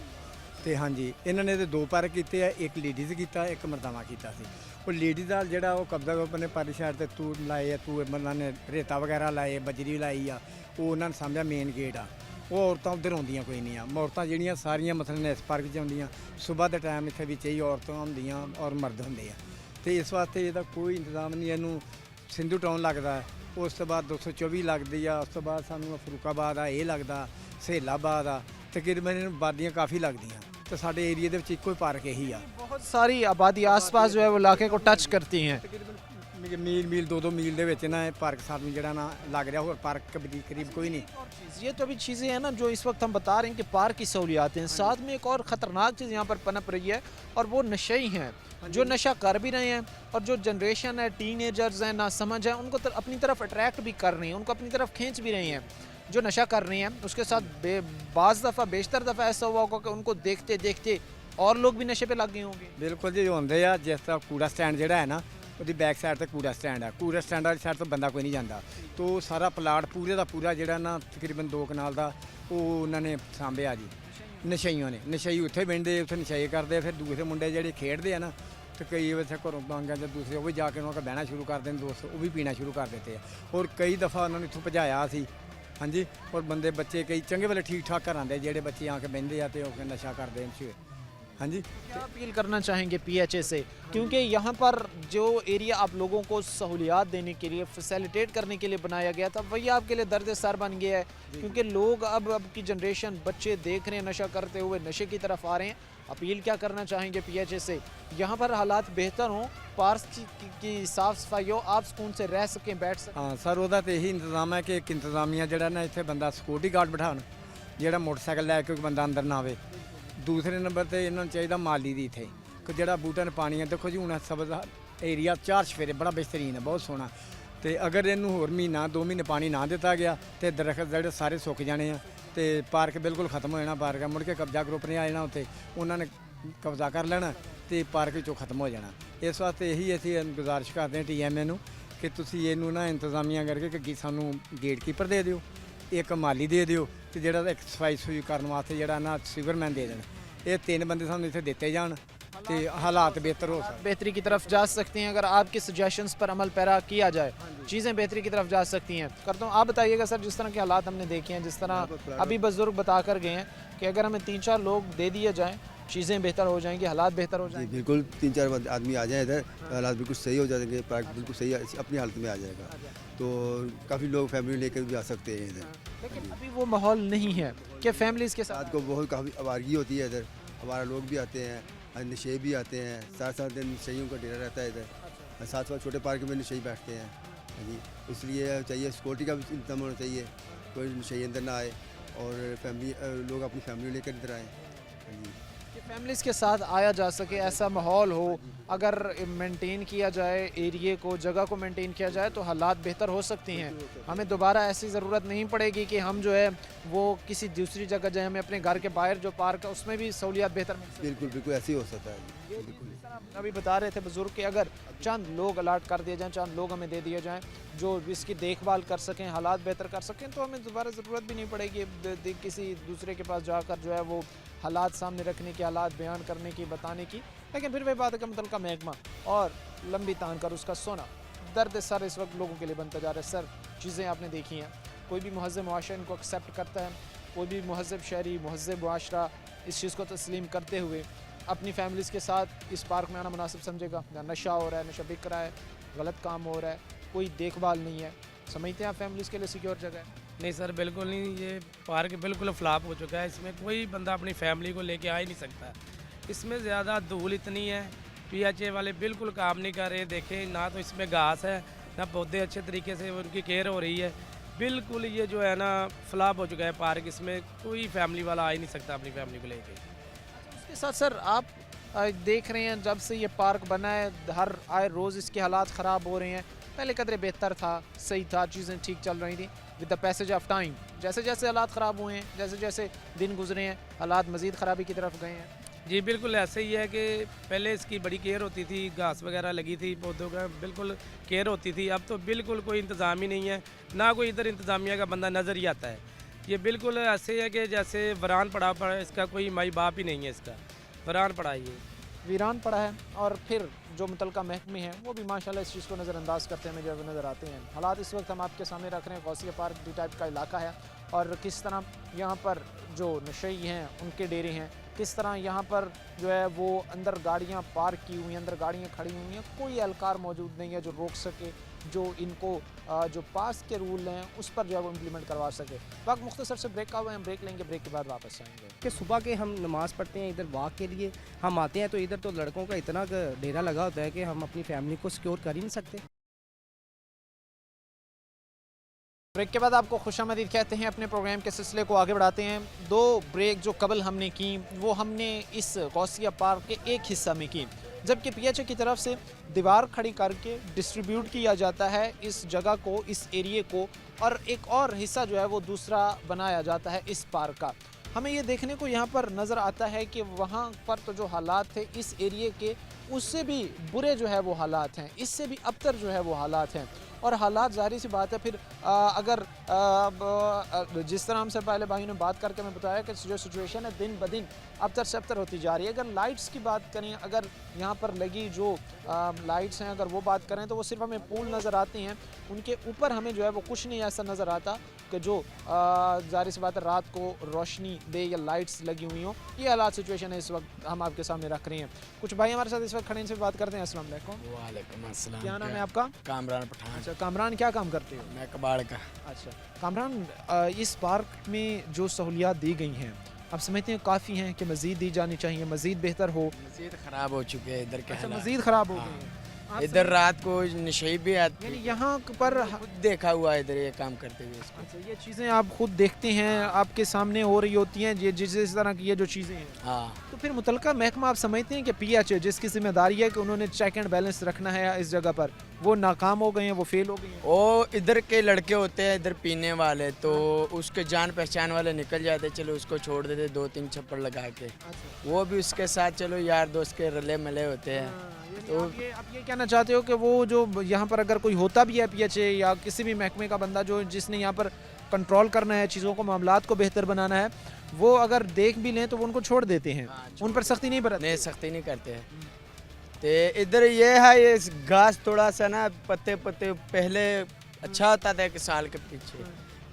ਤੇ ਹਾਂਜੀ ਇਹਨਾਂ ਨੇ ਤੇ 2 ਪਾਰਕ ਕੀਤੇ ਆ, ਇੱਕ ਲੇਡੀਜ਼ ਕੀਤਾ, ਇੱਕ ਮਰਦਾਵਾ ਕੀਤਾ ਸੀ। ਉਹ ਲੇਡੀਜ਼ ਦਾ ਜਿਹੜਾ ਉਹ ਕਬਜ਼ਾ ਆਪਣੇ ਪਰਲੀ ਸਾਈਡ ਤੇ ਤੂੜ ਲਾਏ ਆ, ਉਹਨਾਂ ਨੇ ਰੇਤਾ ਵਗੈਰਾ ਲਾਏ, ਬਜਰੀ ਲਾਈ ਆ, ਉਹ ਉਹਨਾਂ ਨੇ ਸਾਂਭਿਆ ਮੇਨ ਗੇਟ ਆ। ਉਹ ਔਰਤਾਂ ਉੱਧਰ ਆਉਂਦੀਆਂ ਕੋਈ ਨਹੀਂ ਆ। ਔਰਤਾਂ ਜਿਹੜੀਆਂ ਸਾਰੀਆਂ ਮਸਲਨ ਇਸ ਪਾਰਕ 'ਚ ਆਉਂਦੀਆਂ, ਸਵੇਰ ਦੇ ਟਾਈਮ ਇੱਥੇ ਵਿੱਚ ਹੀ ਔਰਤਾਂ ਹੁੰਦੀਆਂ ਔਰ ਮਰਦ ਹੁੰਦੇ ਆ, ਤੇ ਇਸ ਵਾਸਤੇ ਇਹਦਾ ਕੋਈ ਇੰਤਜ਼ਾਮ ਨਹੀਂ। ਇਹਨੂੰ ਸਿੰਧੂ ਟਾਊਨ ਲੱਗਦਾ, ਉਸ ਤੋਂ ਬਾਅਦ 224 ਲੱਗਦੀ ਆ, ਉਸ ਤੋਂ ਬਾਅਦ ਸਾਨੂੰ ਫਰੂਕਾਬਾਦ ਆ, ਇਹ ਲੱਗਦਾ, ਸਹੇਲਾਬਾਦ ਆ, ਤਕਰੀਬਨ ਆਬਾਦੀਆਂ ਕਾफ़ी ਲੱਗਦੀਆਂ। तो साढ़े एरिए ਦੇ ਵਿੱਚ ਇੱਕੋ ਹੀ ਪਾਰਕ ਇਹੀ ਆ। बहुत सारी आबादी आसपास जो है वो इलाके को टच करती हैं। ਤਕਰੀਬਨ ਮੀਲ 2-2 ਮੀਲ ਦੇ ਵਿੱਚ ਨਾ ਇਹ ਪਾਰਕ ਸਾਨੂੰ ਜਿਹੜਾ ਨਾ ਲੱਗ ਰਿਹਾ, ਹੋਰ ਪਾਰਕ करीब कोई नहीं। ये तो अभी चीज़ें हैं ना जो इस वक्त हम बता रहे हैं कि पार्क की सहूलियात हैं, साथ में एक और ख़तरनाक चीज़ यहाँ पर पनप रही है और वो नशेई हैं जो नशा कर भी रहे हैं, और जो जनरेशन है, टीनेजर्स हैं, ना समझ है, उनको अपनी तरफ अट्रैक्ट भी कर रहे हैं, उनको अपनी तरफ खींच भी रहे हैं जो नशा कर रही हैं। उसके साथ बाज़ दफ़ा बेशतर दफ़ा ऐसा हुआ होगा कि उनको देखते देखते और लोग भी नशे पे लग गए होंगे। ਬਿਲਕੁਲ ਜੀ ਹੁੰਦੇ ਆ। ਜਿਸ ਤਰ੍ਹਾਂ ਕੂੜਾ ਸਟੈਂਡ ਜਿਹੜਾ ਹੈ ਨਾ ਉਹਦੀ ਬੈਕ ਸਾਈਡ ਤੇ ਕੂੜਾ ਸਟੈਂਡ ਹੈ, ਕੂੜਾ ਸਟੈਂਡ ਵਾਲੀ ਸਾਈਡ ਤੋਂ ਬੰਦਾ ਕੋਈ ਨਹੀਂ ਜਾਂਦਾ, ਤੋ ਸਾਰਾ ਪਲਾਟ ਪੂਰੇ ਦਾ ਪੂਰਾ ਜਿਹੜਾ ਨਾ ਤਕਰੀਬਨ 2 ਕਨਾਲ ਦਾ ਉਹ ਉਹਨਾਂ ਨੇ ਸਾਂਭਿਆ ਜੀ ਨਸ਼ਈਆਂ ਨੇ। ਨਸ਼ਈ ਉੱਥੇ ਬਹਿੰਦੇ, ਉੱਥੇ ਨਸ਼ੇ ਕਰਦੇ, ਫਿਰ ਦੂਸਰੇ ਮੁੰਡੇ ਜਿਹੜੇ ਖੇਡਦੇ ਆ ਨਾ ਤੇ ਕਈ ਇੱਥੇ ਘਰੋਂ ਬਾਂਗਾਂ ਜਾਂ ਦੂਸਰੇ ਉਹ ਵੀ ਜਾ ਕੇ ਉਹਨਾਂ ਕੋਲ ਬਹਿਣਾ ਸ਼ੁਰੂ ਕਰ ਦਿੰਦੇ, ਦੋਸਤ ਉਹ ਵੀ ਪੀਣਾ ਸ਼ੁਰੂ ਕਰ ਦਿੱਤੇ ਆ। ਔਰ ਕਈ ਦਫਾ ਉਹਨਾਂ ਨੂੰ ਇੱਥੋਂ ਭਜਾਇਆ ਸੀ। ਹਾਂਜੀ, ਔਰ ਬੰਦੇ ਬੱਚੇ ਕਈ ਚੰਗੇ ਵਾਲੇ ठीक ठाक ਘਰਾਂ ਦੇ ਜਿਹੜੇ ਬੱਚੇ ਆ ਕੇ ਬਹਿੰਦੇ ਆ ਤੇ ਉਹ ਨਸ਼ਾ ਕਰਦੇ ਨੇ। हाँ जी, क्या अपील करना चाहेंगे PHA से, क्योंकि यहाँ पर जो एरिया आप लोगों को सहूलियात देने के लिए, फैसिलिटेट करने के लिए बनाया गया था, वही आपके लिए दर्द सर बन गया है, क्योंकि लोग अब की जनरेशन, बच्चे देख रहे हैं नशा करते हुए, नशे की तरफ आ रहे हैं। अपील क्या करना चाहेंगे PHA से, यहाँ पर हालात बेहतर हों, पार्क की साफ़ सफाई हो, आप सुकून से रह सकें, बैठ सकें? हाँ सर, ਉਹਦਾ ਤੇ ਇਹੀ ਇੰਤਜ਼ਾਮ ਹੈ ਕਿ ਇੱਕ ਇੰਤਜ਼ਾਮੀਆ ਜਿਹੜਾ ਨਾ ਇੱਥੇ ਬੰਦਾ ਸਿਕਿਉਰਿਟੀ ਗਾਰਡ ਬਿਠਾਉਣ, ਜਿਹੜਾ ਮੋਟਰਸਾਈਕਲ ਲੈ ਕੇ ਕੋਈ ਬੰਦਾ ਅੰਦਰ ਨਾ ਆਵੇ, ਦੂਸਰੇ ਨੰਬਰ ਤੇ ਇਹਨਾਂ ਨੂੰ ਚਾਹੀਦਾ ਮਾਲੀ ਦੀ ਇੱਥੇ ਕਿ ਜਿਹੜਾ ਬੂਟਿਆਂ ਨੂੰ ਪਾਣੀ ਹੈ। ਦੇਖੋ ਜੀ ਹੁਣ ਸਬਜ਼ ਏਰੀਆ 4 ਚਫੇਰੇ ਬੜਾ ਬਿਹਤਰੀਨ ਹੈ, ਬਹੁਤ ਸੋਹਣਾ। ਤੇ ਅਗਰ ਇਹਨੂੰ ਹੋਰ ਮਹੀਨਾ 2 ਮਹੀਨੇ ਪਾਣੀ ਨਾ ਦਿੱਤਾ ਗਿਆ ਤੇ ਦਰਖਤ ਜਿਹੜੇ ਸਾਰੇ ਸੁੱਕ ਜਾਣੇ ਆ ਤੇ ਪਾਰਕ ਬਿਲਕੁਲ ਖਤਮ ਹੋ ਜਾਣਾ। ਪਾਰਕ ਮੁੜ ਕੇ ਕਬਜ਼ਾ ਗਰੁੱਪ ਨੇ ਆ ਜਾਣਾ ਉੱਤੇ, ਉਹਨਾਂ ਨੇ ਕਬਜ਼ਾ ਕਰ ਲੈਣਾ ਤੇ ਪਾਰਕ ਵਿੱਚੋਂ ਖਤਮ ਹੋ ਜਾਣਾ। ਇਸ ਵਾਸਤੇ ਇਹੀ ਅਸੀਂ ਗੁਜ਼ਾਰਿਸ਼ ਕਰਦੇ ਹਾਂ TMA ਨੂੰ ਕਿ ਤੁਸੀਂ ਇਹਨੂੰ ਨਾ ਇੰਤਜ਼ਾਮੀਆਂ ਕਰਕੇ ਕਿ ਸਾਨੂੰ ਗੇਟਕੀਪਰ ਦੇ ਦਿਓ, ਇੱਕ ਮਾਲੀ ਦੇ ਦਿਓ ਤੇ ਜਿਹੜਾ ਇੱਕ ਸਫਾਈ ਸੁਈ ਕਰਨ ਵਾਸਤੇ ਜਿਹੜਾ ਨਾ ਸੀਵਰਮੈਨ ਦੇ ਦੇਣ। ਇਹ 3 ਬੰਦੇ ਸਾਨੂੰ ਇੱਥੇ ਦਿੱਤੇ ਜਾਣ ਤੇ ਹਾਲਾਤ ਬਿਹਤਰ ਹੋ सकते। बेहतरी की तरफ जा सकती हैं अगर आपकी सजेशंस पर अमल पैरा किया जाए, चीज़ें बेहतरी की तरफ जा सकती हैं। करता हूँ, आप बताइएगा सर, जिस तरह के हालात हमने देखे हैं, जिस तरह अभी बुजुर्ग बता कर गए हैं कि अगर हमें 3-4 लोग दे दिए जाएँ चीज़ें बेहतर हो जाएंगी, हालात बेहतर हो जी जाएंगे। बिल्कुल 3-4 आदमी आ जाएं इधर, हालात बिल्कुल सही हो जाएंगे, पार्क बिल्कुल सही अपनी हालत में आ जाएगा। तो काफ़ी लोग फैमिली लेकर भी आ सकते हैं इधर। लेकिन अभी वो माहौल नहीं है कि फैमिलीज़ के साथ रात को बहुत काफ़ी आवारगी होती है इधर, हमारा लोग भी आते हैं, नशे भी आते हैं, 7-7 दिन नशेइयों का डेरा रहता है इधर। साथ छोटे पार्क में नशे बैठते हैं। हाँ जी, इसलिए चाहिए सिक्योरिटी का भी इंतजाम होना चाहिए, कोई नशे अंदर ना आए और फैमिली लोग अपनी फैमिली लेकर इधर आएँ। हाँ जी, कि फैमिलीज़ के साथ आया जा सके, ऐसा माहौल हो। अगर मेंटेन किया जाए एरिए को, जगह को मेंटेन किया जाए तो हालात बेहतर हो सकती हैं। हमें दोबारा ऐसी ज़रूरत नहीं पड़ेगी कि हम जो है वो किसी दूसरी जगह जाए, हमें अपने घर के बाहर जो पार्क है उसमें भी सहूलियात बेहतर मिल सकती बिल्कुल बिल्कुल ऐसे ही हो सकता है जी, बिल्कुल। है। अभी बता रहे थे बुजुर्ग कि अगर चंद लोग अलाट कर दिए जाएँ, चंद लोग हमें दे दिए जाएँ जो इसकी देखभाल कर सकें, हालात बेहतर कर सकें, तो हमें दोबारा ज़रूरत भी नहीं पड़ेगी किसी दूसरे के पास जाकर जो है वो हालात सामने रखने की, हालात बयान करने की, बताने की। लेकिन फिर वही बात है कि मुतलका महकमा और लंबी तान कर उसका सोना दर्द सर इस वक्त लोगों के लिए बनता जा रहा है। सर, चीज़ें आपने देखी हैं, कोई भी महज़ब मुआशरा इनको एक्सेप्ट करता है, कोई भी महज़ब शहरी महज़ब मुआशरा इस चीज़ को तस्लीम करते हुए अपनी फैमिलीज़ के साथ इस पार्क में आना मुनासिब समझेगा। नशा हो रहा है, नशा बिक रहा है, गलत काम हो रहा है, कोई देखभाल नहीं है, समझते हैं आप फैमिलीज़ के लिए सिक्योर जगह है? नहीं सर, बिल्कुल नहीं। ये पार्क बिल्कुल फ्लॉप हो चुका है, इसमें कोई बंदा अपनी फैमिली को लेके आ ही नहीं सकता। इसमें ज़्यादा धूल इतनी है, PHA वाले बिल्कुल काम नहीं कर रहे। देखें, ना तो इसमें घास है, ना पौधे अच्छे तरीके से उनकी केयर हो रही है। बिल्कुल ये जो है ना फ्लॉप हो चुका है पार्क, इसमें कोई फैमिली वाला आ ही नहीं सकता अपनी फैमिली को लेके। उसके साथ सर आप देख रहे हैं जब से ये पार्क बना है हर आए रोज़ इसके हालात ख़राब हो रहे हैं। पहले कदरे बेहतर था, सही था, चीज़ें ठीक चल रही थी। With the passage of time जैसे जैसे हालात ख़राब हुए हैं, जैसे जैसे दिन गुजरे हैं, हालात मज़ीद ख़राबी की तरफ गए हैं। जी बिल्कुल ऐसे ही है कि पहले इसकी बड़ी केयर होती थी, घास वगैरह लगी थी, पौधों का बिल्कुल केयर होती थी। अब तो बिल्कुल कोई इंतज़ाम ही नहीं है, ना कोई इधर इंतज़ामिया का बंदा नज़र ही आता है। ये बिल्कुल ऐसे है कि जैसे वीरान पड़ा है, इसका कोई माई बाप ही नहीं है, इसका वीरान पड़ा है, ये वीरान पड़ा है। और फिर जो मुतलका महकमे हैं वो भी माशाल्लाह इस चीज़ को नज़रअंदाज करते हमें जब नज़र आते हैं। हालात इस वक्त हम आपके सामने रख रहे हैं, गौसिया पार्क डी टाइप का इलाका है और किस तरह यहाँ पर जो नशई हैं उनके डेरे हैं, किस तरह यहाँ पर जो है वो अंदर गाड़ियाँ पार्क की हुई हैं, अंदर गाड़ियाँ खड़ी हुई हैं, कोई एहलकार मौजूद नहीं है जो रोक सके, जो इनको जो पास के रूल हैं उस पर जो है वो इम्प्लीमेंट करवा सके। वक्त मुख्तसर से ब्रेक का हुआ है, हम ब्रेक लेंगे, ब्रेक के बाद वापस आएंगे। कि सुबह के हम नमाज़ पढ़ते हैं, इधर वॉक के लिए हम आते हैं तो इधर तो लड़कों का इतना डेरा लगा होता है कि हम अपनी फैमिली को सिक्योर कर ही नहीं सकते। ब्रेक के बाद आपको खुशामदीद कहते हैं। अपने प्रोग्राम के सिलसिले को आगे बढ़ाते हैं। 2 ब्रेक जो कबल हमने की वो हमने इस गौसिया पार्क के एक हिस्सा में की, जबकि PHA की तरफ से दीवार खड़ी करके डिस्ट्रीब्यूट किया जाता है इस जगह को, इस एरिए को, और एक और हिस्सा जो है वो दूसरा बनाया जाता है इस पार्क का। हमें ये देखने को यहाँ पर नज़र आता है कि वहाँ पर तो जो हालात थे इस एरिए के उससे भी बुरे जो है वो हालात हैं, इससे भी अबतर जो है वो हालात हैं। और हालात ज़ाहिर सी बात है फिर अगर जिस तरह हमसे पहले भाई ने बात करके हमें बताया कि जो सिचुएशन है दिन ब दिन अबतर से अबतर होती जा रही है। अगर लाइट्स की बात करें, अगर यहाँ पर लगी जो लाइट्स हैं अगर वो बात करें तो वो सिर्फ हमें पूल नज़र आते हैं, उनके ऊपर हमें जो है वो कुछ नहीं ऐसा नज़र आता कि जो ज़ाहिर सी बात है रात को रोशनी दे या लाइट्स लगी हुई हों। ये हालात सिचुएशन है इस वक्त हम आपके सामने रख रहे हैं। कुछ भाई हमारे साथ इस वक्त खड़े, इनसे बात करते हैं। अस्सलाम वालेकुम। वालेकुम अस्सलाम। क्या नाम है आपका? कामरान पठान। अच्छा कामरान, क्या काम करते हो? मैं कबाड़ का। अच्छा कामरान, इस पार्क में जो सहूलियात दी गई हैं आप समझते हैं काफ़ी हैं कि मज़ीद दी जानी चाहिए, मज़ीद बेहतर हो? मस्जिद ख़राब हो चुके हैं इधर के अच्छा हालात। मज़ीद ख़राब हो हाँ। गई हैं। इधर रात को नशे भी आते यानी यहाँ पर खुद देखा हुआ है इधर ये काम करते हुए इसको। अच्छा, ये चीज़ें आप खुद देखते हैं, आपके सामने हो रही होती हैं ये जिस तरह की ये जो चीज़ें हैं, हाँ तो फिर मुतलका महकमा आप समझते हैं कि पीएच जिसकी जिम्मेदारी है कि उन्होंने चेक एंड बैलेंस रखना है इस जगह पर, वो नाकाम हो गए हैं, वो फेल हो गए हैं? वो इधर के लड़के होते हैं इधर पीने वाले, तो उसके जान पहचान वाले निकल जाते, चलो उसको छोड़ देते 2-3 छप्पड़ लगा के, वो भी उसके साथ चलो यार दोस्त के रले मिले होते हैं। तो आप ये कहना चाहते हो कि वो जो यहाँ पर अगर कोई होता भी है पीएचए या किसी भी महकमे का बंदा जो जिसने यहाँ पर कंट्रोल करना है चीज़ों को, मामलात को बेहतर बनाना है, वो अगर देख भी लें तो वो उनको छोड़ देते हैं, उन पर सख्ती नहीं बरतते? नहीं सख्ती नहीं करते हैं। तो इधर ये है, ये घास थोड़ा सा ना पत्ते पत्ते पहले अच्छा होता था एक साल के पीछे,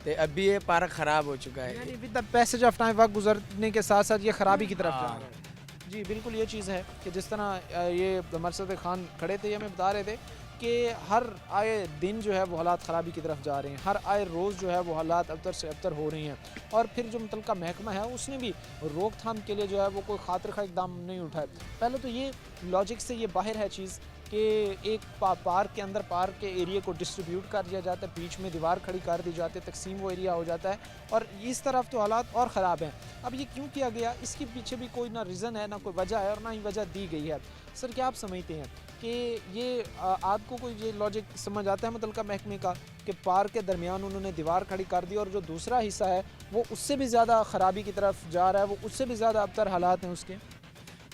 तो अभी ये पार्क ख़राब हो चुका है। यानी with the passage of time, वक्त गुजरने के साथ साथ ये ख़राबी की तरफ जा रहा है। जी बिल्कुल, ये चीज़ है कि जिस तरह ये मरसद खान खड़े थे, ये हमें बता रहे थे कि हर आए दिन जो है वो हालात ख़राबी की तरफ जा रहे हैं, हर आए रोज़ जो है वो हालात अबतर से अबतर हो रही हैं, और फिर जो मुतलका महकमा है उसने भी रोकथाम के लिए जो है वो कोई खातिर खा इकदाम नहीं उठाए। पहले तो ये लॉजिक से ये बाहर है चीज़ कि एक पार्क के अंदर पार्क के एरिया को डिस्ट्रीब्यूट कर दिया जाता है, बीच में दीवार खड़ी कर दी जाती है, तकसीम वो एरिया हो जाता है, और इस तरफ तो हालात और ख़राब हैं। अब ये क्यों किया गया, इसके पीछे भी कोई ना रीज़न है, ना कोई वजह है, और ना ही वजह दी गई है। सर क्या आप समझते हैं कि ये आपको कोई ये लॉजिक समझ आता है मुतलका महकमे का कि पार्क के दरमियान उन्होंने दीवार खड़ी कर दी और जो दूसरा हिस्सा है वो उससे भी ज़्यादा ख़राबी की तरफ जा रहा है, वो उससे भी ज़्यादा अबतर हालात हैं उसके?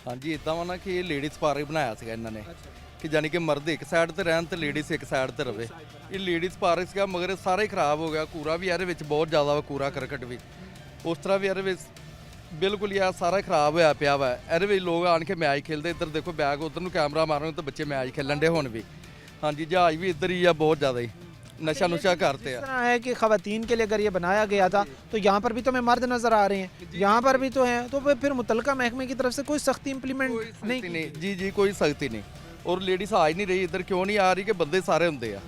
हाँ जी, इदा वा ना कि ये लेडीज़ पार्क बनाया सीगा इन्होंने कि जानी कि मर्द एक साइड ते रहन ते लेडीज़ एक साइड ते रवे। ये लेडीज़ पार्क सीगा मगर सारा ही खराब हो गया, कूड़ा भी ਇਹਦੇ ਵਿੱਚ बहुत ज़्यादा ਵਾ, कूड़ा करकट भी उस तरह भी ਇਹਦੇ ਵਿੱਚ बिल्कुल यार सारा खराब होया पिया वा। ਇਹਦੇ ਵਿੱਚ लोग आन के मैच खेलते, इधर देखो बैग उधर ਨੂੰ कैमरा मारो तो बच्चे मैच खेलन दे ਹੁਣ भी। हाँ जी, जहाज भी इधर ही है, बहुत ज़्यादा ही नशा नुशा करते हैं। इस तरह है कि ख़वातीन के लिए अगर ये बनाया गया था तो यहाँ पर भी तो हमें मर्द नज़र आ रहे हैं, यहाँ पर भी तो हैं, तो फिर मुतलका महकमे की तरफ से कोई सख्ती इम्प्लीमेंट नहीं? जी कोई सख्ती नहीं, और लेडीज़ आ ही नहीं रही इधर। क्यों नहीं आ रही कि बंदे ਸਾਰੇ ਹੁੰਦੇ ਆ,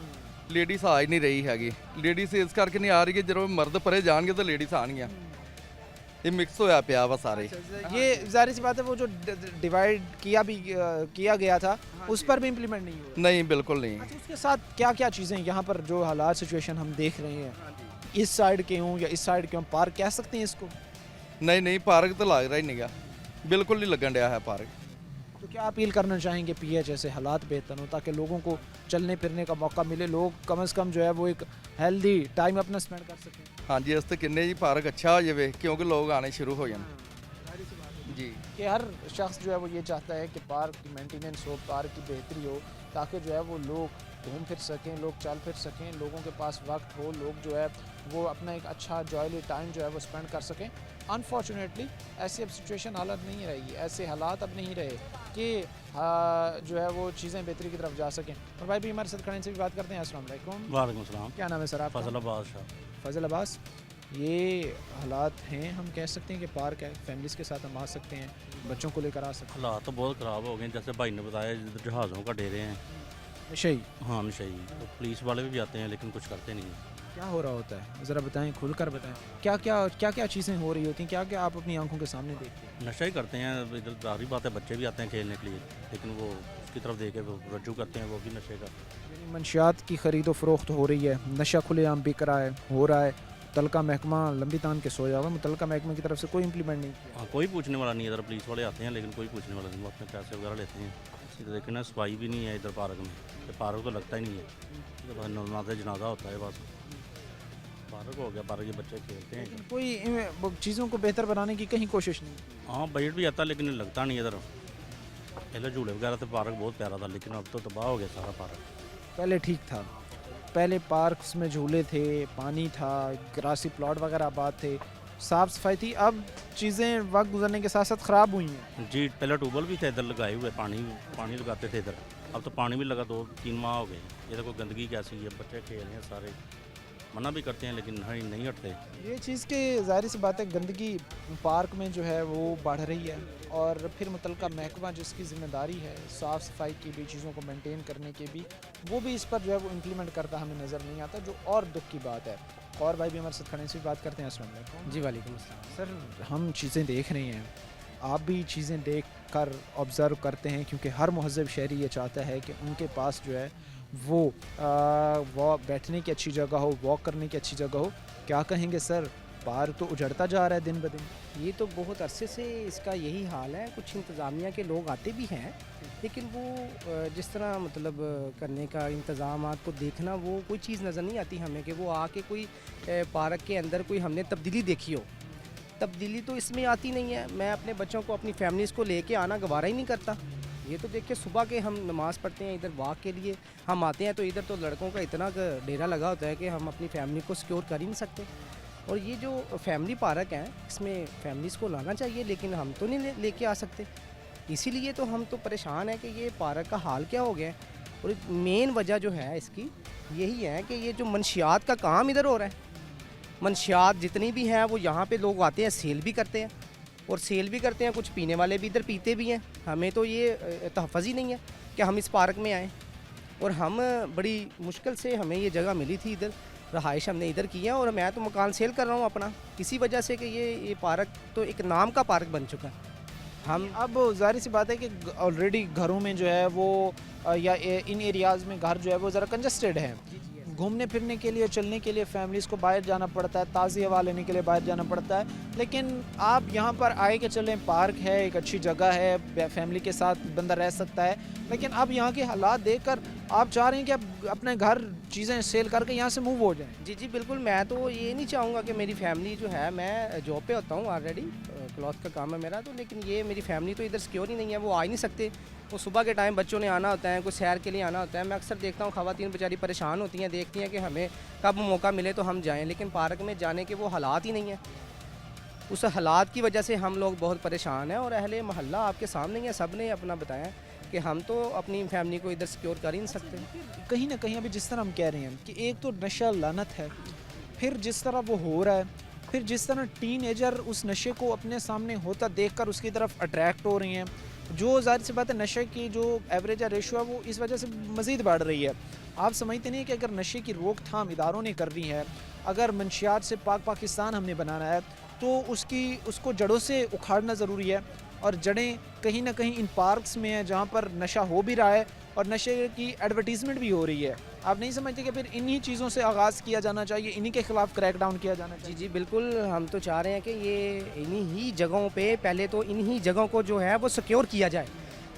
लेडीज़ आ ही नहीं रही हैगी। लेडीज़ इस करके नहीं आ रही कि ਜਦੋਂ मर्द परे जाएंगे तो लेडीज़ आएंगी, ये मिक्स होया पिया वा सारे। ये जाहिर सी बात है, वो जो डिवाइड किया गया था उस पर भी इम्प्लीमेंट नहीं हुआ? नहीं, बिल्कुल नहीं। अच्छा, उसके साथ क्या क्या चीज़ें यहाँ पर जो हालात सिचुएशन हम देख रहे हैं, इस साइड के हों या इस साइड के हों, पार्क कह सकते हैं इसको? नहीं पार्क तो लग रहा ही नहीं गा, बिल्कुल नहीं लगन रहा है पार्क। तो क्या अपील करना चाहेंगे पीएच ऐसे हालात बेहतर हो ताकि लोगों को चलने फिरने का मौका मिले, लोग कम से कम जो है वो एक हेल्दी टाइम अपना स्पेंड कर सकें? हाँ जी, इस तो किन्ने जी पार्क अच्छा हो जाए क्योंकि लोग आने शुरू हो जाए जी। कि हर शख्स जो है वो ये चाहता है कि पार्क की मेंटेनेंस हो, पार्क की बेहतरी हो, ताकि जो है वो लोग घूम फिर सकें, लोग चल फिर सकें, लोगों के पास वक्त हो, लोग जो है वो अपना एक अच्छा जॉयली टाइम जो है वो स्पेंड कर सकें। अनफॉर्चुनेटली ऐसी अब सिचुएशन हालत नहीं रही, ऐसे हालात अब नहीं रहे कि जो है वो चीज़ें बेहतरी की तरफ जा सकें। और भाई भी हमारे साथ खड़े से भी बात करते हैं। अस्सलाम वालेकुम। वालेकुम सलाम। क्या नाम है सर आपका? फजल अब्बास शाह। फजल अब्बास, ये हालात हैं, हम कह सकते हैं कि पार्क है, फैमिलीज़ के साथ हम आ सकते हैं, बच्चों को लेकर आ सकते हैं? हालात तो बहुत ख़राब हो गए, जैसे भाई ने बताया जिधर जहाज़ों का डेरे हैं। नशे? हाँ नशे, तो पुलिस वाले भी आते हैं लेकिन कुछ करते नहीं हैं। क्या हो रहा होता है, ज़रा बताएं, खुलकर बताएं, क्या क्या चीज़ें हो रही होती हैं, क्या क्या आप अपनी आंखों के सामने देखते हैं? नशा ही करते हैं इधर, जाहिर बात है बच्चे भी आते हैं खेलने के लिए, लेकिन वो उसकी तरफ देख के वो रज्जू करते हैं, वो भी नशे का। यानी मंशियात की ख़रीदो फरोख्त हो रही है, नशा खुलेआम बिक रहा है, हो रहा है, मुतलका महकमा लंबी तान के सोया हुआ, मुतलका महकमे की तरफ से कोई इम्प्लीमेंट नहीं किया? हाँ, कोई पूछने वाला नहीं है इधर, पुलिस वाले आते हैं लेकिन कोई पूछने वाला नहीं, वो अपने पैसे वगैरह लेते हैं। इधर देखिए ना, सफाई भी नहीं है इधर पार्क में, तो पार्क तो लगता ही नहीं है, तो नमाज़ जनाजा होता है बस, पार्क हो गया, पार्क के बच्चे खेलते हैं। कोई चीज़ों को बेहतर बनाने की कहीं कोशिश नहीं? हाँ, बजट भी आता है लेकिन लगता नहीं इधर। पहले झूले वगैरह तो पार्क बहुत प्यारा था, लेकिन अब तो तबाह हो गया सारा पार्क। पहले ठीक था, पहले पार्क्स में झूले थे, पानी था, ग्रासी प्लॉट वगैरह आबाद थे, साफ़ सफाई थी। अब चीज़ें वक्त गुजरने के साथ साथ ख़राब हुई हैं। जी, पहले ट्यूबवेल भी थे इधर लगाए हुए, पानी लगाते थे इधर, अब तो पानी भी लगा 2-3 माह हो गए। ये देखो गंदगी कैसी है, बच्चे खेल रहे हैं सारे, मना भी करते हैं लेकिन नहीं हटते। ये चीज़ के ज़ाहिर सी बात है, गंदगी पार्क में जो है वो बढ़ रही है, और फिर मुतलका महकमा जिसकी ज़िम्मेदारी है साफ़ सफाई की भी, चीज़ों को मेंटेन करने की भी, वो भी इस पर जो है वो इम्प्लीमेंट करता हमें नज़र नहीं आता, जो और दुख की बात है। और भाई भी हमारे साथ खड़े से भी बात करते हैं। अस्सलाम वालेकुम। जी वालेकुम अस्सलाम। सर हम चीज़ें देख रहे हैं आप भी चीज़ें देख कर ऑब्ज़र्व करते हैं, क्योंकि हर महज़ब शहरी ये चाहता है कि उनके पास जो है वो बैठने की अच्छी जगह हो, वॉक करने की अच्छी जगह हो। क्या कहेंगे सर, पार्क तो उजड़ता जा रहा है दिन ब दिन। ये तो बहुत अरसे से इसका यही हाल है। कुछ इंतज़ामिया के लोग आते भी हैं, लेकिन वो जिस तरह मतलब करने का इंतज़ाम को देखना, वो कोई चीज़ नज़र नहीं आती हमें कि वो आके कोई पार्क के अंदर कोई हमने तब्दीली देखी हो। तब्दीली तो इसमें आती नहीं है। मैं अपने बच्चों को, अपनी फैमिलीज़ को लेके आना गवारा ही नहीं करता। ये तो देखिए, सुबह के हम नमाज़ पढ़ते हैं, इधर वॉक के लिए हम आते हैं, तो इधर तो लड़कों का इतना डेरा लगा होता है कि हम अपनी फैमिली को सिक्योर कर ही नहीं सकते। और ये जो फैमिली पार्क है, इसमें फैमिलीज़ को लाना चाहिए, लेकिन हम तो नहीं लेके आ सकते। इसीलिए तो हम तो परेशान हैं कि ये पार्क का हाल क्या हो गया है। और मेन वजह जो है इसकी यही है कि ये जो मंशियात का काम इधर हो रहा है, मंशियात जितनी भी हैं वो यहाँ पे लोग आते हैं, सेल भी करते हैं, और सेल भी करते हैं, कुछ पीने वाले भी इधर पीते भी हैं। हमें तो ये तहफ़्फ़ुज़ ही नहीं है कि हम इस पार्क में आएँ। और हम बड़ी मुश्किल से हमें ये जगह मिली थी, इधर रहाइश हमने इधर की है, और मैं तो मकान सेल कर रहा हूँ अपना, इसी वजह से कि ये पार्क तो एक नाम का पार्क बन चुका है। हम अब ज़ाहिर सी बात है कि ऑलरेडी घरों में जो है वो या इन एरियाज़ में घर जो है वो ज़रा कंजस्टेड है। घूमने फिरने के लिए, चलने के लिए फैमिलीज़ को बाहर जाना पड़ता है, ताज़ी हवा लेने के लिए बाहर जाना पड़ता है। लेकिन आप यहाँ पर आए कि चलें, पार्क है, एक अच्छी जगह है, फैमिली के साथ बंदा रह सकता है, लेकिन अब यहाँ के हालात देखकर आप चाह रहे हैं कि आप अपने घर चीज़ें सेल करके यहाँ से मूव हो जाएं। जी जी बिल्कुल। मैं तो ये नहीं चाहूँगा कि मेरी फैमिली जो है, मैं जॉब पे होता हूँ ऑलरेडी, क्लॉथ का काम है मेरा, तो लेकिन ये मेरी फैमिली तो इधर सिक्योर ही नहीं है, वो आ ही नहीं सकते। वो सुबह के टाइम बच्चों ने आना होता है, कोई सैर के लिए आना होता है। मैं अक्सर देखता हूँ ख़वातीन बेचारी परेशान होती हैं, देखती हैं कि हमें कब मौका मिले तो हम जाएँ, लेकिन पार्क में जाने के वो हालात ही नहीं है। उस हालात की वजह से हम लोग बहुत परेशान हैं, और अहले मोहल्ला आपके सामने ही है, सब ने अपना बताया कि हम तो अपनी फैमिली को इधर सिक्योर कर ही नहीं सकते। कहीं ना कहीं अभी जिस तरह हम कह रहे हैं कि एक तो नशा लानत है, फिर जिस तरह वो हो रहा है, फिर जिस तरह टीनेजर उस नशे को अपने सामने होता देखकर उसकी तरफ अट्रैक्ट हो रही हैं, जो ज़ाहिर सी बात है नशे की जो एवरेज या रेशो है वो इस वजह से मज़ीद बढ़ रही है। आप समझते नहीं कि अगर नशे की रोकथाम इदारों ने करनी है, अगर मंशियात से पाकिस्तान हमने बनाना है, तो उसको जड़ों से उखाड़ना ज़रूरी है। और जड़ें कहीं ना कहीं इन पार्क्स में है, जहाँ पर नशा हो भी रहा है और नशे की एडवर्टीज़मेंट भी हो रही है। आप नहीं समझते कि फिर इन्हीं चीज़ों से आगाज़ किया जाना चाहिए, इन्हीं के ख़िलाफ़ क्रैकडाउन किया जाना चाहिए? जी जी बिल्कुल। हम तो चाह रहे हैं कि ये इन्हीं ही जगहों पे, पहले तो इन्हीं जगहों को जो है वो सिक्योर किया जाए,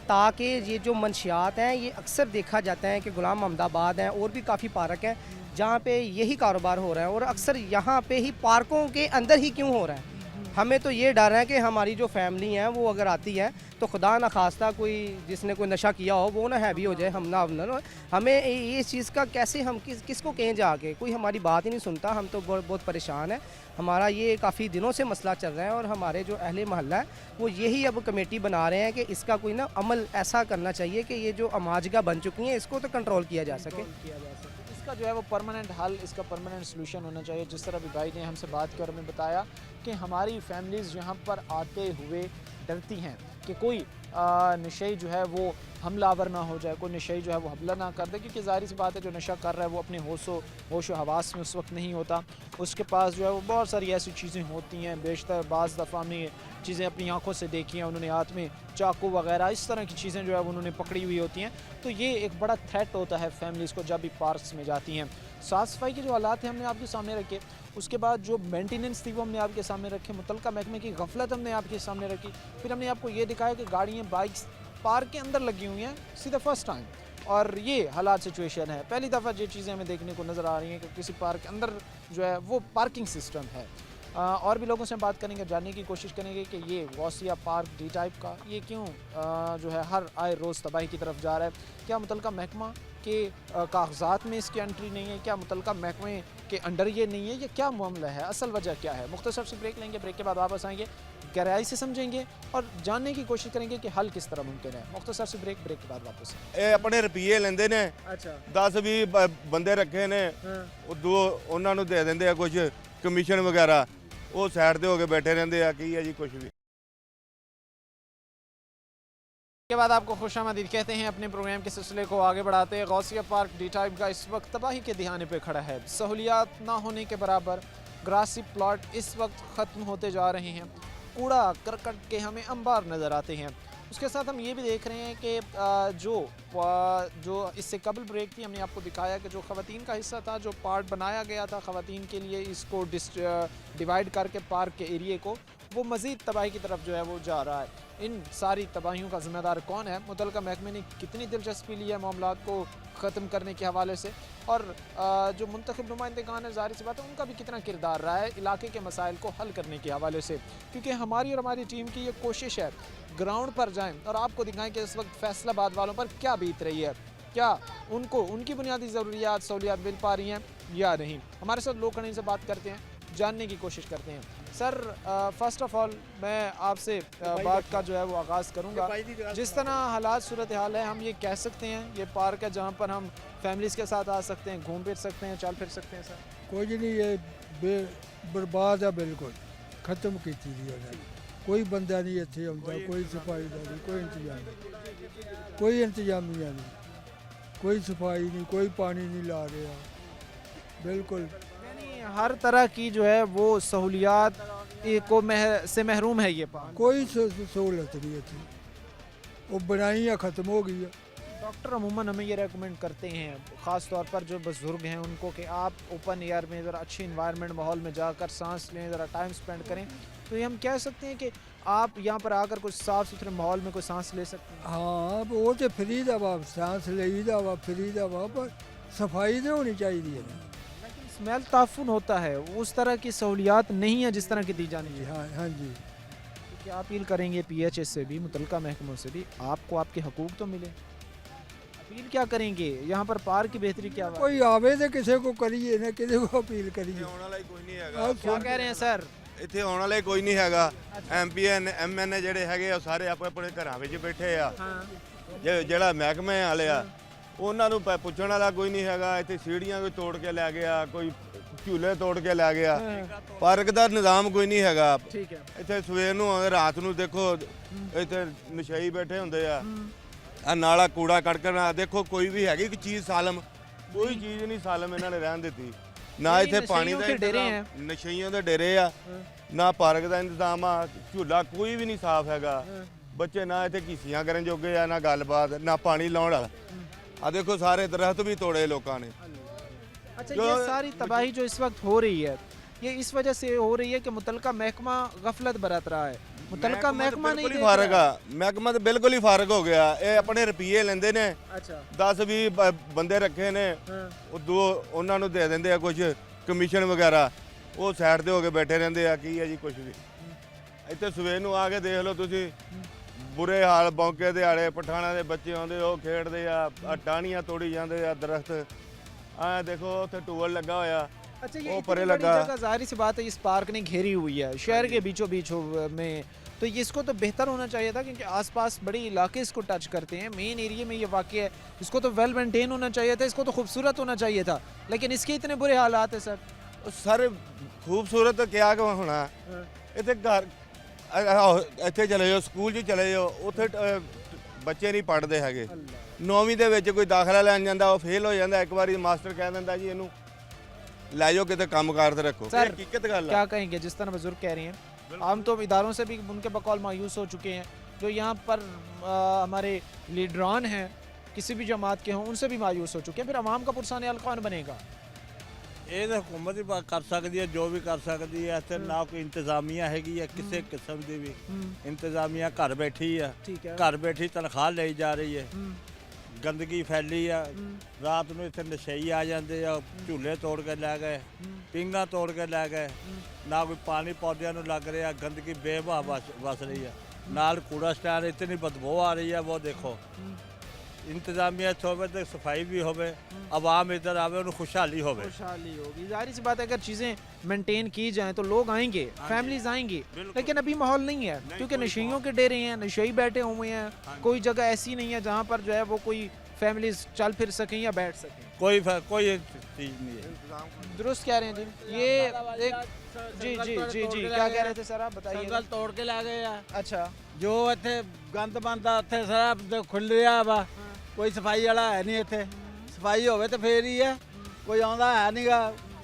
ताकि ये जो मंशियात हैं, ये अक्सर देखा जाता है कि गुलाम अहमदाबाद हैं और भी काफ़ी पार्क हैं जहाँ पे यही कारोबार हो रहा है, और अक्सर यहाँ पे ही पार्कों के अंदर ही क्यों हो रहा है। हमें तो ये डर है कि हमारी जो फैमिली है वो अगर आती है तो खुदा न खास्ता कोई जिसने कोई नशा किया हो वो ना हैवी हो जाए, हम ना हमें ये चीज़ का कैसे हम किसको कहें जाके, कोई हमारी बात ही नहीं सुनता। हम तो बहुत परेशान है। हमारा ये काफ़ी दिनों से मसला चल रहा है, और हमारे जो अहले मोहल्ला है वो यही अब कमेटी बना रहे हैं कि इसका कोई ना अमल ऐसा करना चाहिए कि ये जो अमाजगा बन चुकी हैं इसको तो कंट्रोल किया जा सके। इसका जो है वो परमानेंट हल, इसका परमानेंट सोल्यूशन होना चाहिए। जिस तरह भी भाई ने हमसे बात कर हमें बताया कि हमारी फैमिलीज़ यहाँ पर आते हुए डरती हैं कि कोई नशे जो है वो हमलावर ना हो जाए, कोई नशे जो है वो हमला ना कर दे, क्योंकि ज़ाहिर सी बात है जो नशा कर रहा है वो अपने होश व हवास में उस वक्त नहीं होता। उसके पास जो है वो बहुत सारी ऐसी चीज़ें होती हैं, बेशतर बाज़ दफ़ा हमने चीज़ें अपनी आंखों से देखी हैं, उन्होंने हाथ में चाकू वगैरह इस तरह की चीज़ें जो है उन्होंने पकड़ी हुई होती हैं। तो ये एक बड़ा थ्रेट होता है फैमिलीज़ को जब भी पार्क्स में जाती हैं। साफ़ सफाई के जो हालात हैं हमने आपके सामने रखे, उसके बाद जो मेंटेनेंस थी वो हमने आपके सामने रखे, मुतलका महकमे की गफलत हमने आपके सामने रखी, फिर हमने आपको ये दिखाया कि गाड़ियाँ बाइक्स पार्क के अंदर लगी हुई हैं सीधा फर्स्ट टाइम, और ये हालात सिचुएशन है। पहली दफ़ा ये चीज़ें हमें देखने को नज़र आ रही हैं कि किसी पार्क के अंदर जो है वो पार्किंग सिस्टम है। और भी लोगों से बात करेंगे, जानने की कोशिश करेंगे कि ये गौसिया पार्क डी टाइप का ये क्यों जो है हर आए रोज़ तबाही की तरफ जा रहा है। क्या मुतलका महकमा के कागजात में इसकी एंट्री नहीं है, क्या मुतलका महकमे के अंडर ये नहीं है, ये क्या मामला है, असल वजह क्या है। मुख्तसर से ब्रेक लेंगे, ब्रेक के बाद वापस आएंगे, गहराई से समझेंगे और जानने की कोशिश करेंगे कि हल किस तरह मुमकिन है। मुख्तसर से ब्रेक के बाद वापस। अपने रुपये लेंदे ने, अच्छा 10-20 बंदे रखे ने, दो ਉਹਨਾਂ ਨੂੰ ਦੇ ਦਿੰਦੇ ਆ ਕੁਝ ਕਮਿਸ਼ਨ ਵਗੈਰਾ, ਉਹ ਸਾਈਡ ਤੇ ਹੋ ਕੇ ਬੈਠੇ ਰਹਿੰਦੇ ਆ, ਕੀ ਹੈ जी कुछ भी। के बाद आपको खुशामदीद कहते हैं अपने प्रोग्राम के सिलसिले को आगे बढ़ाते हैं। गौसिया पार्क डी टाइप का इस वक्त तबाही के दिहाने पे खड़ा है। सहूलियात ना होने के बराबर, ग्रासी प्लॉट इस वक्त ख़त्म होते जा रहे हैं। कूड़ा करकट के हमें अंबार नज़र आते हैं। उसके साथ हम ये भी देख रहे हैं कि जो इससे कबल ब्रेक थी हमने आपको दिखाया कि जो ख़वातीन का हिस्सा था, जो पार्ट बनाया गया था ख़वातीन के लिए, इसको डिवाइड करके पार्क के एरिए को, वो मज़ीद तबाही की तरफ जो है वो जा रहा है। इन सारी तबाहियों का ज़िम्मेदार कौन है? मुतल्लिका महकमे ने कितनी दिलचस्पी ली है मामलात को ख़त्म करने के हवाले से, और जो मुंतखब नुमाइंदगान है ज़ाहिर सी बात है उनका भी कितना किरदार रहा है इलाके के मसाइल को हल करने के हवाले से। क्योंकि हमारी और हमारी टीम की ये कोशिश है ग्राउंड पर जाएं और आपको दिखाएं कि इस वक्त फैसलाबाद वालों पर क्या बीत रही है, क्या उनको उनकी बुनियादी ज़रूरियात सहूलियात मिल पा रही हैं या नहीं। हमारे साथ लोग खड़े से बात करते हैं, जानने की कोशिश करते हैं। सर, फर्स्ट ऑफ ऑल मैं आपसे बात का जो है वो आगाज़ करूंगा। जिस तरह हालात सूरत हाल है, हम ये कह सकते हैं ये पार्क है जहां पर हम फैमिलीज़ के साथ आ सकते हैं, घूम फिर सकते हैं, चल फिर सकते हैं। सर कोई नहीं, ये बर्बाद है, बिल्कुल ख़त्म की चीज़। कोई बंदा नहीं इतने आता, कोई सफाई का नहीं, कोई इंतजाम नहीं, कोई इंतजामिया नहीं, कोई सफाई नहीं, कोई पानी नहीं ला रहा, बिल्कुल हर तरह की जो है वो सहूलियात को से महरूम है ये पार्क। कोई सहूलत नहीं थी, वो बनाई है, ख़त्म हो गई है। डॉक्टर अमूमन हमें ये रेकमेंड करते हैं, ख़ास तौर पर जो बुज़ुर्ग हैं उनको, कि आप ओपन एयर में ज़रा अच्छी इन्वायरमेंट माहौल में जाकर सांस लें, ज़रा टाइम स्पेंड करें। तो ये हम कह सकते हैं कि आप यहाँ पर आकर कुछ साफ़ सुथरे माहौल में कोई सांस ले सकते हैं। हाँ, वो तो फ्री दवा सांस ले दवा, फ्री दवा, पर सफाई तो होनी चाहिए। स्मेल ताफुन होता है, उस तरह की सहूलियात नहीं है जिस तरह की दी जानी चाहिए। हाँ हाँ जी। तो क्या अपील करेंगे PHS से भी, मुतल्लिका महकमों से भी, आपको आपके हकूक़ तो मिले, अपील क्या करेंगे? यहाँ पर पार्क की बेहतरी क्या है? कोई आवे तो किसी को करिए ना, किसी को अपील करिए। क्या कह रहे हैं सर? ਇੱਥੇ ਆਉਣ ਵਾਲੇ ਕੋਈ ਨਹੀਂ ਹੈਗਾ। MP MN ਜਿਹੜੇ ਹੈਗੇ ਆ ਸਾਰੇ ਆਪਣੇ ਆਪਣੇ ਘਰਾਂ ਵਿੱਚ ਬੈਠੇ ਆ। ਜਿਹੜਾ ਮਹਿਕਮੇ ਵਾਲੇ ਆ ਉਹਨਾਂ ਨੂੰ ਪੁੱਛਣ ਵਾਲਾ ਕੋਈ ਨਹੀਂ ਹੈਗਾ। ਇੱਥੇ ਸੀੜੀਆਂ ਕੋਈ ਤੋੜ ਕੇ ਲੈ ਗਿਆ, ਕੋਈ ਝੂਲੇ ਤੋੜ ਕੇ ਲੈ ਗਿਆ। ਪਾਰਕ ਦਾ ਨਿਜ਼ਾਮ ਕੋਈ ਨਹੀਂ ਹੈਗਾ। ਠੀਕ ਹੈ। ਇੱਥੇ ਸਵੇਰ ਨੂੰ ਆਉਂਦੇ, ਰਾਤ ਨੂੰ ਦੇਖੋ ਇੱਥੇ ਨਸ਼ਈ ਬੈਠੇ ਹੁੰਦੇ ਆ। ਆ ਨਾਲਾ ਕੂੜਾ ਕੜਕਣਾ ਦੇਖੋ, ਕੋਈ ਵੀ ਹੈਗੀ ਕਿ ਚੀਜ਼ ਸਾਲਮ, ਕੋਈ ਚੀਜ਼ ਨਹੀਂ ਸਾਲਮ ਇਹਨਾਂ ਨੇ ਰਹਿਣ ਦਿੱਤੀ। ਨਾ ਇੱਥੇ ਪਾਣੀ ਦਾ ਇੰਤਜ਼ਾਮ, ਨਸ਼ਈਆਂ ਦੇ ਡੇਰੇ ਆ, ਨਾ ਪਾਰਕ ਦਾ ਇੰਤਜ਼ਾਮ ਆ, ਝੂਲਾ ਕੋਈ ਵੀ ਨਹੀਂ ਸਾਫ਼ ਹੈਗਾ। ਬੱਚੇ ਨਾ ਇੱਥੇ ਘੀਸੀਆਂ ਕਰਨ ਜੋਗੇ ਆ, ਨਾ ਗੱਲਬਾਤ, ਨਾ ਪਾਣੀ ਲਾਉਣ ਵਾਲਾ। ਆ देखो सारे दरख्त भी तोड़े लोगों ने। अच्छा, ये सारी तबाही जो इस वक्त हो रही है, ये इस वजह से हो रही है कि मुतल्लिका महकमा गफलत बरत रहा है। मुतल्लिका महकमा नहीं देख फारग रहा। आ, महकमा तो बिल्कुल ही फारग हो गया। ये अपने रुपये लेंदे ने। अच्छा। 10-20 बंदे रखे ने, वो दो उन्होंने दे देंगे आ कुछ कमीशन वगैरह, वो साइड ते हो के बैठे रहंदे आ। की है जी कुछ भी इत्थे सवेर नूं आ के देख लो तुसीं, बुरे हाल। बौके दिहाड़े पठाणा के बच्चे आते, वो खेडते आ, टाहनियां तोड़ी जाते आ, दरख्त आ देखो उत्थे टूबल लगा होया। अच्छा, ये इतनी बड़ी जगह ज़ाहिर सी बात है इस पार्क ने घेरी हुई है शहर के बीचों बीच में, तो इसको तो बेहतर होना चाहिए था, क्योंकि आसपास बड़े इलाके इसको टच करते हैं, मेन एरिया में ये वाक़ है। इसको तो वेल मेंटेन होना चाहिए था, इसको तो खूबसूरत होना चाहिए था, लेकिन इसके इतने बुरे हालात है। सर खूबसूरत क्या होना, इतने घर ਇੱਥੇ ਚਲੇ ਜਾਓ, ਸਕੂਲ 'ਚ ਚਲੇ ਜਾਓ, ਉੱਥੇ ਬੱਚੇ ਨਹੀਂ ਪੜ੍ਹਦੇ ਹੈਗੇ। 9ਵੀਂ ਦੇ ਵਿੱਚ ਕੋਈ ਦਾਖਲਾ ਲੈਣ ਜਾਂਦਾ, ਉਹ ਫੇਲ ਹੋ ਜਾਂਦਾ। ਇੱਕ ਵਾਰੀ ਮਾਸਟਰ ਕਹਿ ਦਿੰਦਾ ਜੀ ਇਹਨੂੰ ਲੈ जाओ कितने काम कार रखो। सर क्या कहेंगे, जिस तरह बुजुर्ग कह रहे हैं, हम तो इदारों से भी उनके बकौल मायूस हो चुके हैं, जो यहाँ पर हमारे लीडरान हैं किसी भी जमात के हों, उनसे भी मायूस हो चुके हैं। फिर अवाम का पुरसाने हल कौन बनेगा? ਇਹ ਤਾਂ ਹੁਕੂਮਤ ਹੀ ਕਰ ਸਕਦੀ ਹੈ, ਜੋ ਵੀ ਕਰ ਸਕਦੀ ਹੈ। ਇੱਥੇ ਨਾ ਕੋਈ ਇੰਤਜ਼ਾਮੀਆ ਹੈਗੀ ਹੈ ਕਿਸੇ ਕਿਸਮ ਦੀ ਵੀ। ਇੰਤਜ਼ਾਮੀਆ ਘਰ ਬੈਠੀ ਆ, ਘਰ ਬੈਠੀ ਤਨਖਾਹ ਲਈ ਜਾ ਰਹੀ ਹੈ। ਗੰਦਗੀ ਫੈਲੀ ਆ, ਰਾਤ ਨੂੰ ਇੱਥੇ ਨਸ਼ਈ ਆ ਜਾਂਦੇ ਆ, ਝੂਲੇ ਤੋੜ ਕੇ ਲੈ ਗਏ, ਪਿੰਗਾਂ ਤੋੜ ਕੇ ਲੈ ਗਏ। ਨਾ ਕੋਈ ਪਾਣੀ ਪੌਦਿਆਂ ਨੂੰ ਲੱਗ ਰਿਹਾ, ਗੰਦਗੀ ਬੇਵਹਾ ਵਸ ਰਹੀ ਆ। ਨਾਲ ਕੂੜਾ ਸਟੈਂਡ, ਇਤਨੀ ਬਦਬੂ ਆ ਰਹੀ ਹੈ। ਉਹ ਦੇਖੋ इंतजामिया होवे तो सफाई भी होवे, आवाम इधर आवे, उन्हें खुशहाली होवे, खुशहाली होगी। जाहिर सी बात है अगर चीज़ें मेंटेन की जाएं तो लोग आएंगे, फैमिलीज आएंगी, लेकिन अभी माहौल नहीं है, क्योंकि नशइयों के डेरे हैं, नशई बैठे हुए हैं। कोई जगह ऐसी नहीं है जहाँ पर जो है वो कोई फैमिलीज चल फिर सकें या बैठ सकें। कोई चीज़ नहीं है। दुरुस्त कह रहे हैं जी। ये एक जी जी जी जी क्या कह रहे थे सर, आप बताइए। संगल तोड़ के ला गए आ। अच्छा, जो इत्थे गंद बनता उत्थे सारा खुल रहा वा, कोई सफाई वाला है नहीं। इत्थे सफाई होवे तो फिर ही है, कोई आंदा है नहीं गा।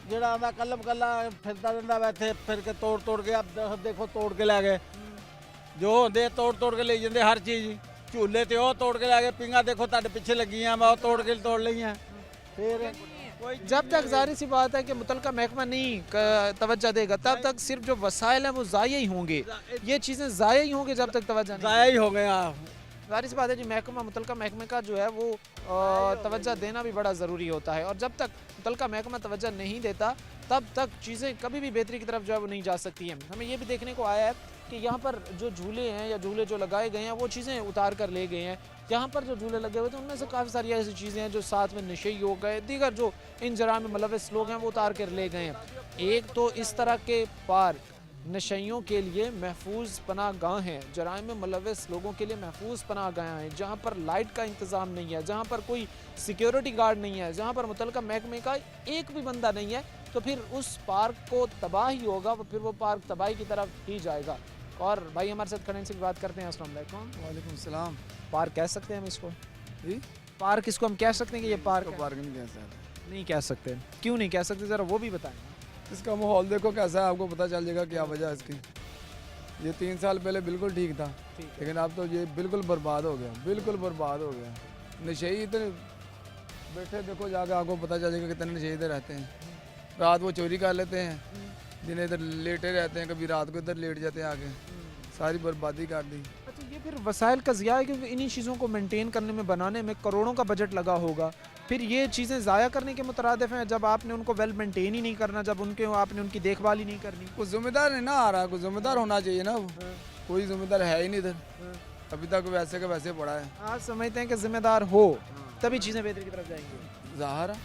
ਜਿਹੜਾ ਆਂਦਾ ਕੱਲਮ ਕੱਲਾ ਫਿਰਦਾ ਰਹਿੰਦਾ ਵਾ ਇੱਥੇ, ਫਿਰ ਕੇ ਤੋੜ ਕੇ। ਆਪ ਦੇਖੋ ਤੋੜ ਕੇ ਲੈ ਗਏ। ਜੋ ਹੁੰਦੇ ਆ ਤੋੜ ਤੋੜ ਕੇ ਲਈ ਜਾਂਦੇ ਹਰ ਚੀਜ਼ ਹੀ। ਝੂਲੇ ਤੇ ਉਹ ਤੋੜ ਕੇ ਲੈ ਗਏ, ਪਿੰਗਾ ਦੇਖੋ ਤੁਹਾਡੇ ਪਿੱਛੇ ਲੱਗੀਆਂ, ਮੈਂ ਉਹ ਤੋੜ ਲਈਆਂ। फिर जब तक जाहिर सी बात है कि मुतलका महकमा नहीं तवज्जो देगा तब तक सिर्फ जो वसाइल हैं वो ज़ाया ही होंगे, ये चीज़ें ज़ाया ही होंगे जब तक तवज्जो नहीं। ज़ाया ही हो गए। जाहिर सी बात है जी, महकमा मुतलका महकमे का जो है वो तवज्जो देना भी बड़ा ज़रूरी होता है, और जब तक मुतलका महकमा तवज्जो नहीं देता तब तक चीज़ें कभी भी बेहतरी की तरफ जो है वो नहीं जा सकती हैं। हमें ये भी देखने को आया है कि यहाँ पर जो झूले हैं या झूले जो लगाए गए हैं वो चीज़ें उतार कर ले गए हैं। यहाँ पर जो झूले लगे हुए थे उनमें से काफ़ी सारी ऐसी चीज़ें हैं जो साथ में नशे हो गए, दीगर जो इन जराम में मुलविस लोग हैं वो उतार कर ले गए हैं। एक तो इस तरह के पार्क नशइयों के लिए महफूज पनाह गाह हैं, जराइम में मुलविस लोगों के लिए महफूज पनाह गाह हैं, जहाँ पर लाइट का इंतज़ाम नहीं है, जहाँ पर कोई सिक्योरिटी गार्ड नहीं है, जहाँ पर मुतलका महकमे का एक भी बंदा नहीं है, तो फिर उस पार्क को तबाह ही होगा, फिर वो पार्क तबाही की तरफ ही जाएगा। और भाई हमारे साथ खड़े से बात करते हैं। अस्सलाम वालेकुम। वालेकुम सलाम। पार्क कह सकते हैं हम इसको? जी पार्क इसको हम कह सकते हैं कि ये पार्क है? पार्क नहीं कह सकते। नहीं कह सकते, क्यों नहीं कह सकते, ज़रा वो भी बताएं। इसका माहौल देखो कैसा है, आपको पता चल जाएगा क्या वजह है इसकी। ये 3 साल पहले बिल्कुल ठीक था, लेकिन अब तो ये बिल्कुल बर्बाद हो गया, बिल्कुल बर्बाद हो गया। नशेई इतने बैठे, देखो जाके आपको पता चल जाएगा कितने नशे इधर रहते हैं। रात वो चोरी कर लेते हैं, दिन इधर लेटे रहते हैं, कभी रात को इधर लेट जाते हैं आके, सारी बर्बादी कर दी। अच्छा, ये फिर वसाइल का ज़िया है, क्योंकि इन्हीं चीज़ों को मेंटेन करने में, बनाने में करोड़ों का बजट लगा होगा, फिर ये चीज़ें ज़ाया करने के मुतरादिफ हैं जब आपने उनको वेल मेंटेन ही नहीं करना, जब आपने उनकी देखभाल ही नहीं करनी। कोई जिम्मेदार नहीं ना आ रहा, कोई जिम्मेदार होना चाहिए ना, कोई जिम्मेदार है ही नहीं इधर, अभी तक वैसे का वैसे पड़ा है। आप समझते हैं कि जिम्मेदार हो तभी चीज़ें बेहतरी की तरफ जाएंगी? ज़ाहिर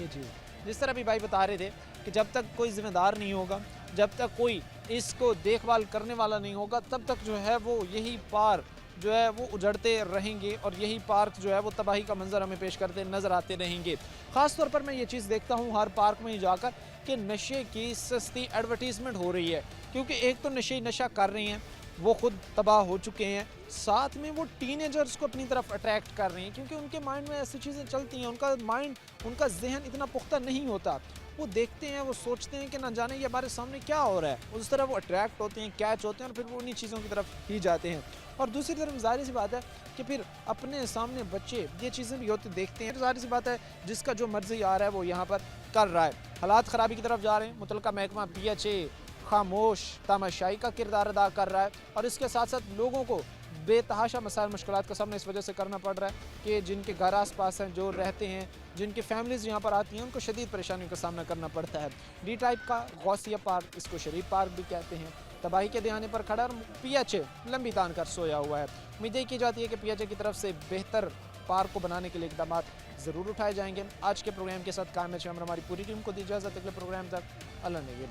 ये चीज़ जिस तरह भी भाई बता रहे थे कि जब तक कोई जिम्मेदार नहीं होगा, जब तक कोई इसको देखभाल करने वाला नहीं होगा, तब तक जो है वो यही पार्क जो है वो उजड़ते रहेंगे, और यही पार्क जो है वो तबाही का मंजर हमें पेश करते नज़र आते रहेंगे। ख़ास तौर पर मैं ये चीज़ देखता हूँ हर पार्क में ही जाकर कि नशे की सस्ती एडवर्टीज़मेंट हो रही है, क्योंकि एक तो नशे नशा कर रही हैं, वो खुद तबाह हो चुके हैं, साथ में वो टीनेजर्स को अपनी तरफ अट्रैक्ट कर रहे हैं, क्योंकि उनके माइंड में ऐसी चीज़ें चलती हैं, उनका माइंड, उनका जहन इतना पुख्ता नहीं होता, वो देखते हैं, वो सोचते हैं कि ना जाने ये हमारे सामने क्या हो रहा है, उस तरह वो अट्रैक्ट होते हैं, कैच होते हैं, और फिर वो उन्हीं चीज़ों की तरफ ही जाते हैं। और दूसरी तरफ जाहिर सी बात है कि फिर अपने सामने बच्चे ये चीज़ें भी होते देखते हैं, जाहिर सी बात है जिसका जो मर्जी आ रहा है वो यहाँ पर कर रहा है, हालात ख़राबी की तरफ जा रहे हैं। मुतलका महकमा PHA खामोश तमाशाई का किरदार अदा कर रहा है, और इसके साथ साथ लोगों को बेतहाशा मसाइल मुश्किलात का सामना इस वजह से करना पड़ रहा है कि जिनके घर आस पास हैं, जो रहते हैं, जिनकी फैमिलीज़ यहाँ पर आती हैं, उनको शदीद परेशानियों का सामना करना पड़ता है। D टाइप का गौसिया पार्क, इसको शरीफ पार्क भी कहते हैं, तबाही के दहाने पर खड़ा, और PHA लंबी तान कर सोया हुआ है। उम्मीद की जाती है कि PHA की तरफ से बेहतर पार्क को बनाने के लिए इकदाम ज़रूर उठाए जाएंगे। आज के प्रोग्राम के साथ कायम हमारी पूरी टीम को दी इजाज़त, अगले प्रोग्राम तक अल्लाह ने।